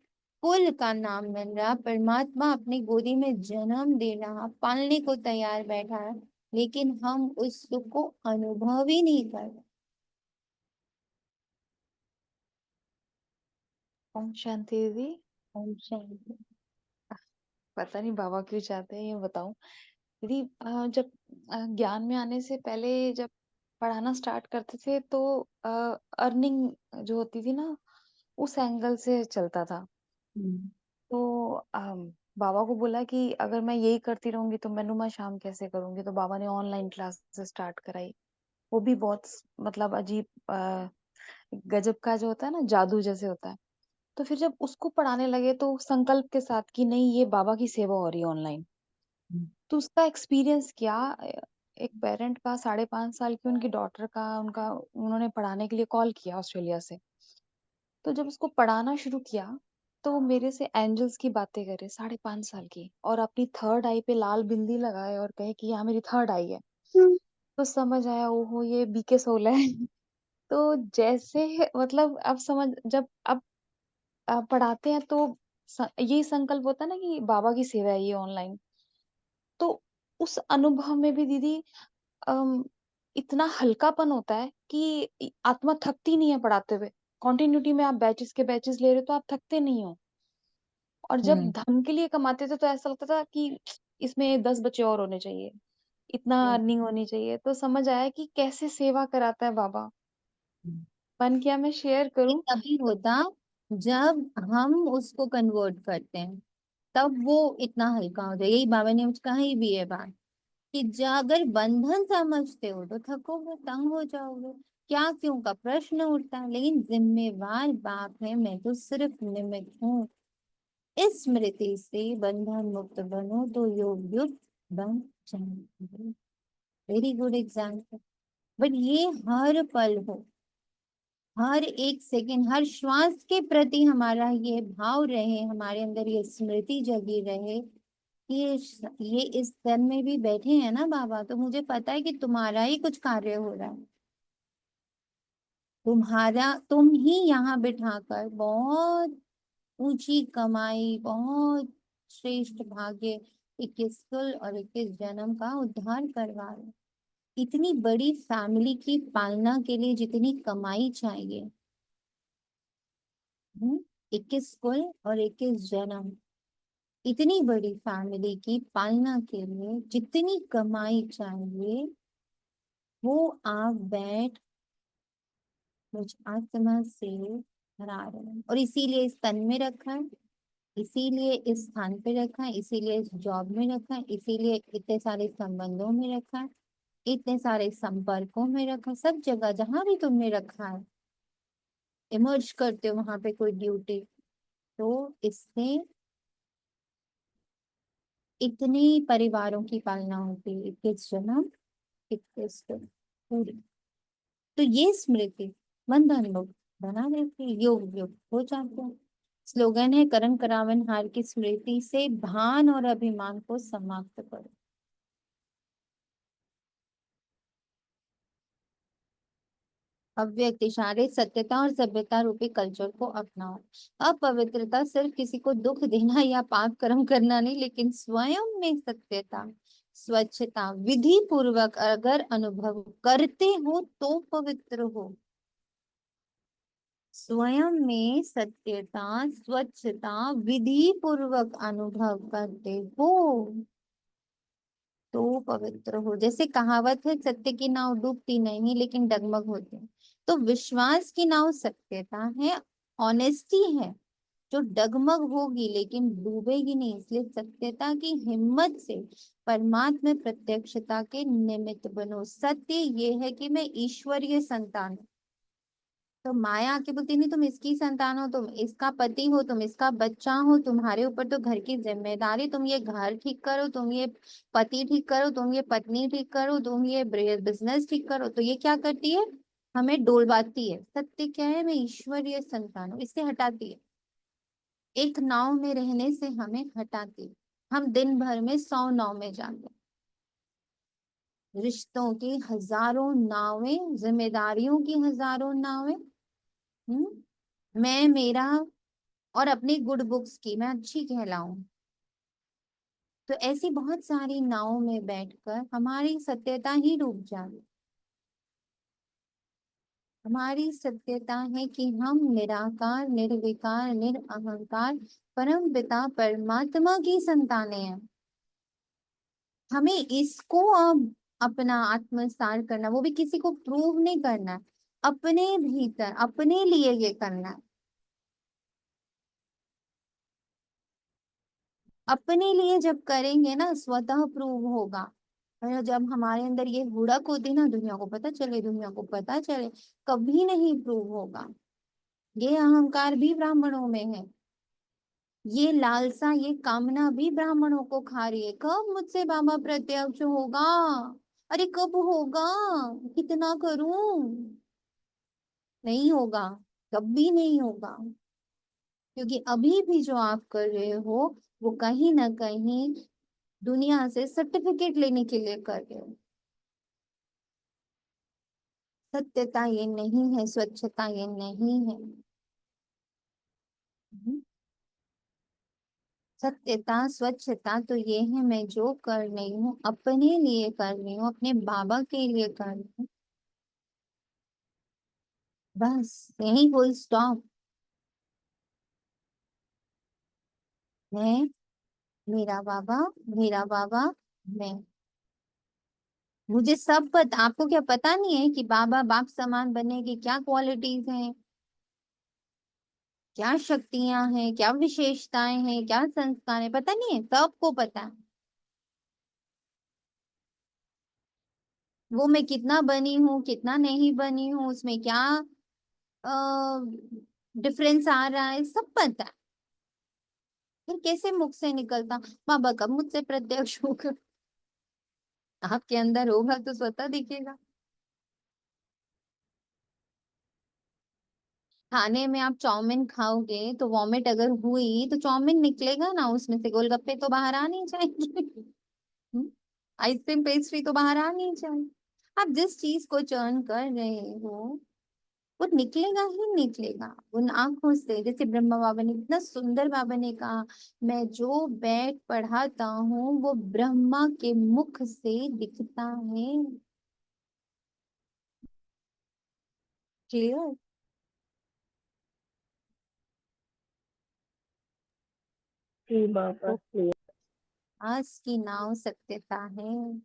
कुल का नाम मिल रहा, परमात्मा अपनी गोदी में जन्म दे रहा, पालने को तैयार बैठा है, लेकिन हम उस सुख को अनुभव ही नहीं कर रहे। ओम शांति दीदी। ओम शांति। पता नहीं बाबा क्यों चाहते हैं ये बताऊं दीदी। जब ज्ञान में आने से पहले जब पढ़ाना स्टार्ट करते थे तो अर्निंग जो होती थी ना, उस एंगल से चलता था। तो बाबा को बोला कि अगर मैं यही करती रहूंगी तो मैं शाम कैसे करूंगी। तो बाबा ने ऑनलाइन क्लासेस स्टार्ट कराई। वो भी बहुत मतलब अजीब गजब का जो होता है ना, जादू जैसे होता है। तो फिर जब उसको पढ़ाने लगे तो संकल्प के साथ कि नहीं, ये बाबा की सेवा हो रही है ऑनलाइन। तो उसका एक्सपीरियंस क्या, एक पेरेंट का 5.5 साल की उनकी डॉटर का उनका उन्होंने पढ़ाने के लिए कॉल किया ऑस्ट्रेलिया से। तो जब उसको पढ़ाना शुरू किया तो वो मेरे से एंजल्स की बातें करे, 5.5 साल की, और अपनी थर्ड आई पे लाल बिंदी लगाए और कहे कि यहाँ मेरी थर्ड आई है। तो समझ आया, ओहो ये बीके सोल है। तो जैसे मतलब अब समझ, जब अब पढ़ाते हैं तो यही संकल्प होता है ना कि बाबा की सेवा है ये ऑनलाइन। तो उस अनुभव में भी दीदी अम, इतना हल्कापन होता है कि आत्मा थकती नहीं है पढ़ाते हुए। कॉन्टिन्यूटी में आप बैचेस के बैचेस ले रहे हो तो आप थकते नहीं हो। और जब धन के लिए कमाते थे तो ऐसा लगता था कि इसमें 10 बच्चे और होने चाहिए, इतना अर्निंग होनी चाहिए। तो समझ आया कि कैसे सेवा कराता है बाबा। मन किया मैं शेयर ये करूं। तभी होता जब हम उसको कन्वर्ट करते हैं, तब वो इतना हल्का हो जाए। यही बाबा ने मुझे कही भी है बात कि अगर बंधन समझते हो तो थकोगे, तंग हो जाओगे, क्या क्यों का प्रश्न उठता है। लेकिन जिम्मेवार बाप है, मैं तो सिर्फ निमित्त हूँ। इस स्मृति से बंधन मुक्त बनो तो योग युक्त बन जाएंगे। Very good example. बट ये हर पल हो, हर एक सेकंड, हर श्वास के प्रति हमारा ये भाव रहे, हमारे अंदर ये स्मृति जगी रहे कि ये इस तन में भी बैठे हैं ना बाबा, तो मुझे पता है कि तुम्हारा ही कुछ कार्य हो रहा है। तुम ही यहाँ बिठाकर बहुत ऊंची कमाई, बहुत श्रेष्ठ भाग्य, 21 कुल और 21 जन्म का उद्धार करवा रहे। इतनी बड़ी फैमिली की पालना के लिए जितनी कमाई चाहिए, 21 कुल और 21 जन्म, इतनी बड़ी फैमिली की पालना के लिए जितनी कमाई चाहिए, वो आप बैठ मुझ आत्मा से भरा रहे हैं। और इसीलिए इस तन में रखा है, इसीलिए इस स्थान पे रखा है, इसीलिए इस जॉब में रखा है, इसीलिए इतने सारे संबंधों में रखा है, इतने सारे संपर्कों में रखा है। सब जगह जहां भी तुमने रखा है, इमर्ज करते हो वहां पे कोई ड्यूटी, तो इससे इतने परिवारों की पालना होती है, 21 जन्म, 21 पूरी। तो ये स्मृति बंधन लोग बना देते हैं, योग योग हो जाते हैं। स्लोगन है करण करावन हार की स्मृति से भान और अभिमान को समाप्त करो। अव्यक्त इशारे सत्यता और सभ्यता रूपी कल्चर को अपनाओ। अपवित्रता सिर्फ किसी को दुख देना या पाप कर्म करना नहीं, लेकिन स्वयं में सत्यता, स्वच्छता विधि पूर्वक अगर अनुभव करते हो तो पवित्र हो। स्वयं में सत्यता, स्वच्छता विधि पूर्वक अनुभव करते हो तो पवित्र हो। जैसे कहावत है, सत्य की नाव डूबती नहीं लेकिन डगमग होती है। तो विश्वास की नाव सत्यता है, ऑनेस्टी है, जो डगमग होगी लेकिन डूबेगी नहीं। इसलिए सत्यता की हिम्मत से परमात्मा प्रत्यक्षता के निमित्त बनो। सत्य ये है कि मैं ईश्वरीय संतान हूँ। तो माया आके बोलती नहीं, तुम इसकी संतान हो, तुम इसका पति हो, तुम इसका बच्चा हो, तुम्हारे ऊपर तो घर की जिम्मेदारी, तुम ये घर ठीक करो, तुम ये पति ठीक करो, तुम ये पत्नी ठीक करो, तुम ये बिजनेस ठीक करो। तो ये क्या करती है? हमें डोलवाती है। सत्य क्या है? मैं ईश्वरीय संतान हूँ, इससे हटाती है। एक नाव में रहने से हमें हटाती है। हम दिन भर में 100 नाव में जाते हैं, रिश्तों की हजारों नावें, जिम्मेदारियों की हजारों नावें। मैं मेरा और अपनी गुड बुक्स की मैं अच्छी कहलाऊं। तो ऐसी बहुत सारी नावों में बैठकर हमारी सत्यता ही डूब जाए। हमारी सत्यता है कि हम निराकार, निर्विकार, निरअहंकार परम पिता परमात्मा की संतानें हैं। हमें इसको अब अपना आत्मसार करना, वो भी किसी को प्रूव नहीं करना है, अपने भीतर अपने लिए ये करना है। अपने लिए जब करेंगे ना, स्वतः प्रूव होगा। और जब हमारे अंदर ये हुड़क होती ना, दुनिया को पता चले, दुनिया को पता चले, कभी नहीं प्रूव होगा। ये अहंकार भी ब्राह्मणों में है, ये लालसा, ये कामना भी ब्राह्मणों को खा रही है। कब मुझसे बाबा प्रत्यक्ष होगा? अरे कब होगा? कितना करूं? नहीं होगा, कभी नहीं होगा। क्योंकि अभी भी जो आप कर रहे हो, वो कहीं ना कहीं दुनिया से सर्टिफिकेट लेने के लिए कर रहे हो। सत्यता ये नहीं है, स्वच्छता ये नहीं है। सत्यता स्वच्छता तो ये है, मैं जो कर रही हूँ अपने लिए कर रही हूँ, अपने बाबा के लिए कर रही हूँ। बस यही फुल स्टॉप। मैं, मेरा बाबा, मेरा बाबा, मैं। मुझे सब पता, आपको क्या पता नहीं है कि बाबा बाप समान बनने की क्या क्वालिटीज हैं, क्या शक्तियां हैं, क्या विशेषताएं हैं, क्या संस्कार है, पता नहीं है? सबको पता है। वो मैं कितना बनी हूँ, कितना नहीं बनी हूँ, उसमें क्या डिफरेंस आ रहा है, सब पता है। फिर कैसे मुख से निकलता, बाबा कब मुझसे प्रत्यक्ष होगा? आपके अंदर होगा तो स्वतः दिखेगा। खाने में आप चाउमीन खाओगे तो वॉमिट अगर हुई तो चाउमीन निकलेगा ना उसमें से, गोलगप्पे तो बाहर आ नहीं जाएंगे। आइसक्रीम पेस्ट्री तो बाहर आ नहीं जाए। आप जिस चीज को चर्न कर रहे हो वो निकलेगा ही निकलेगा उन आंखों से। जैसे ब्रह्मा बाबा ने, इतना सुंदर बाबा ने कहा, मैं जो बैठ पढ़ाता हूँ वो ब्रह्मा के मुख से दिखता है। क्लियर? जी बाबा क्लियर। आस की नाव सत्यता है,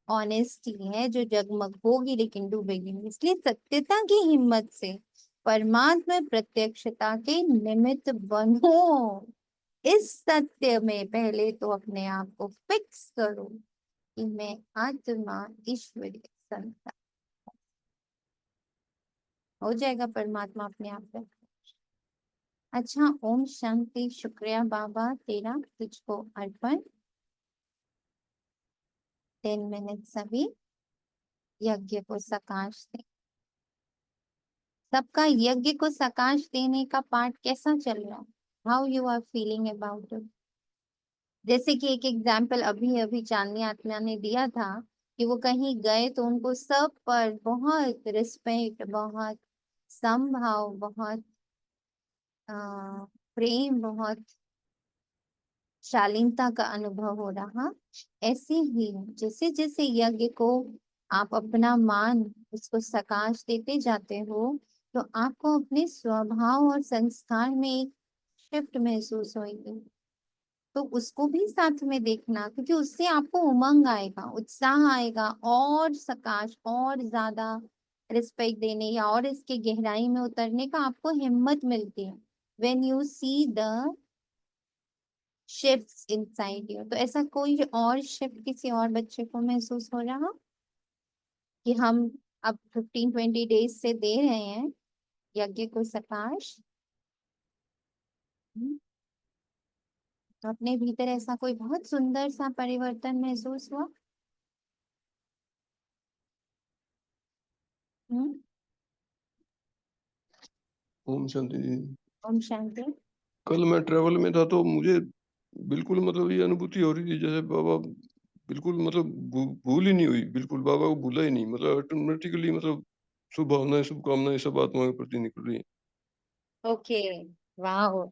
ऑनेस्टी है जो जगमग होगी लेकिन डूबेगी नहीं। इसलिए सत्यता की हिम्मत से परमात्मा प्रत्यक्षता के निमित्त बनो। इस सत्य में पहले तो अपने आप को फिक्स करो कि मैं आत्मा ईश्वरीय संतान। हो जाएगा परमात्मा अपने आप पे। अच्छा, ओम शांति। शुक्रिया बाबा, तेरा तुझको अर्पण। 10 मिनट सभी यज्ञ को सकाश दे। सबका यज्ञ को सकाश देने का पार्ट कैसा चल रहा है? How you are feeling about it? जैसे कि एक एग्जाम्पल अभी अभी चांदनी आत्मा ने दिया था कि वो कहीं गए तो उनको सब पर बहुत रिस्पेक्ट, बहुत समभाव, बहुत प्रेम, बहुत शालीनता का अनुभव हो रहा। ऐसे ही जैसे जैसे यज्ञ को आप अपना मान, उसको सकाश देते जाते हो तो आपको अपने स्वभाव और संस्कार में एक शिफ्ट महसूस होगी। तो उसको भी साथ में देखना, क्योंकि उससे आपको उमंग आएगा, उत्साह आएगा, और सकाश और ज्यादा रिस्पेक्ट देने या और इसके गहराई में उतरने का आपको हिम्मत मिलती है। When you see the shifts inside you. तो ऐसा कोई और शिफ्ट किसी और बच्चे को महसूस हो रहा कि हम अब 15-20 डेज से दे रहे हैं यज्ञ को सकाश? तो अपने भीतर ऐसा कोई बहुत सुंदर सा परिवर्तन महसूस हुआ? हम्म। ओम शांति जी। ओम शांति। कल मैं ट्रेवल में था तो मुझे बिल्कुल मतलब ये अनुभूति हो रही थी जैसे बाबा बिल्कुल मतलब भूल ही नहीं हुई, बिल्कुल बाबा को भूला ही नहीं, मतलब ऑटोमेटिकली मतलब शुभ भावनाएं शुभकामनाएं सब आत्मा के प्रति निकल रही है। ओके, वाह,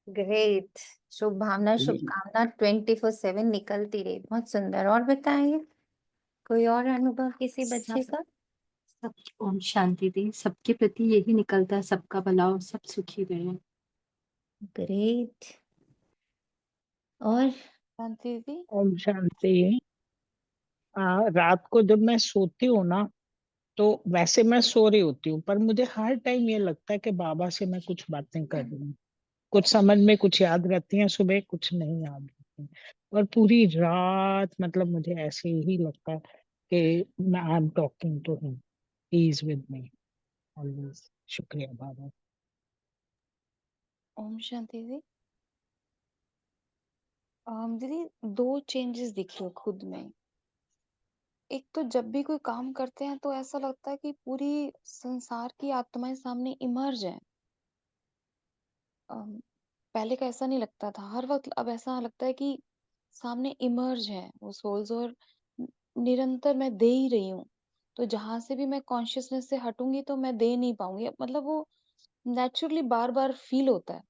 ग्रेट। शुभ भावना, शुभकामना 24/7 निकलती रही, बहुत सुंदर। और बताइए कोई और अनुभव किसी बच्चे का? सब ओम शांति दे, सबके प्रति यही निकलता है, सबका भला हो, सब सुखी रहे। ग्रेट। और शांति दीदी। ओम शांति। रात को जब मैं सोती हूँ ना, तो वैसे मैं सो रही होती हूँ पर मुझे हर टाइम ये लगता है कि बाबा से मैं कुछ बातें कर रही हूँ। कुछ समझ में कुछ याद रहती हैं, सुबह कुछ नहीं याद रहती। और पूरी रात मतलब मुझे ऐसे ही लगता है कि मैं I am talking to him, he is with me always. शुक्रिया बाबा। ओम शांति दीदी। दीदी, दो चेंजेस दिखे हैं खुद में। एक तो जब भी कोई काम करते हैं तो ऐसा लगता है कि पूरी संसार की आत्माएं सामने इमर्ज है। पहले का ऐसा नहीं लगता था, हर वक्त अब ऐसा लगता है कि सामने इमर्ज है वो सोल्स, और निरंतर मैं दे ही रही हूँ। तो जहां से भी मैं कॉन्शियसनेस से हटूंगी तो मैं दे नहीं पाऊंगी, मतलब वो नेचुरली बार बार फील होता है।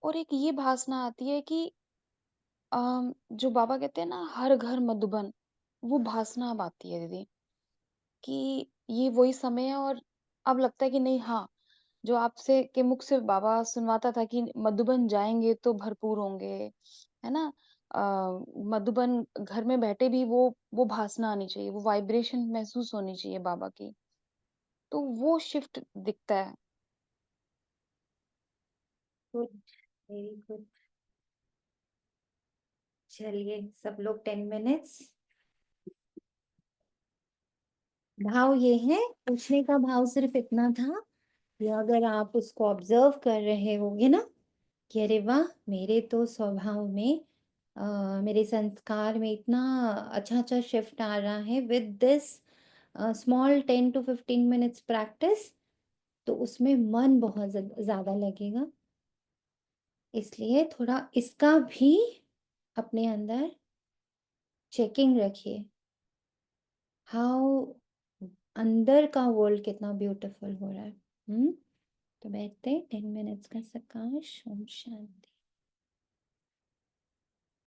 और एक ये भासना आती है कि जो बाबा कहते हैं ना, हर घर मधुबन, वो भासना अब आती है दीदी कि ये वही समय है। और अब लगता है कि नहीं, हाँ, जो आपसे के मुख से बाबा सुनवाता था कि मधुबन जाएंगे तो भरपूर होंगे, है ना। अ, मधुबन घर में बैठे भी वो भासना आनी चाहिए, वो वाइब्रेशन महसूस होनी चाहिए बाबा की, तो वो शिफ्ट दिखता है। Good, very good. चलिए सब लोग 10 मिनट्स। भाव ये है, पूछने का भाव सिर्फ इतना था कि अगर आप उसको ऑब्जर्व कर रहे होगे ना कि अरे वाह, मेरे तो स्वभाव में मेरे संस्कार में इतना अच्छा अच्छा शिफ्ट आ रहा है with this small 10 to 15 minutes practice, तो उसमें मन बहुत ज्यादा लगेगा। इसलिए थोड़ा इसका भी अपने अंदर चेकिंग रखिए, हाउ अंदर का वर्ल्ड कितना ब्यूटीफुल हो रहा है। तो बैठते 10 मिनट्स का सकाश। ओम शांति।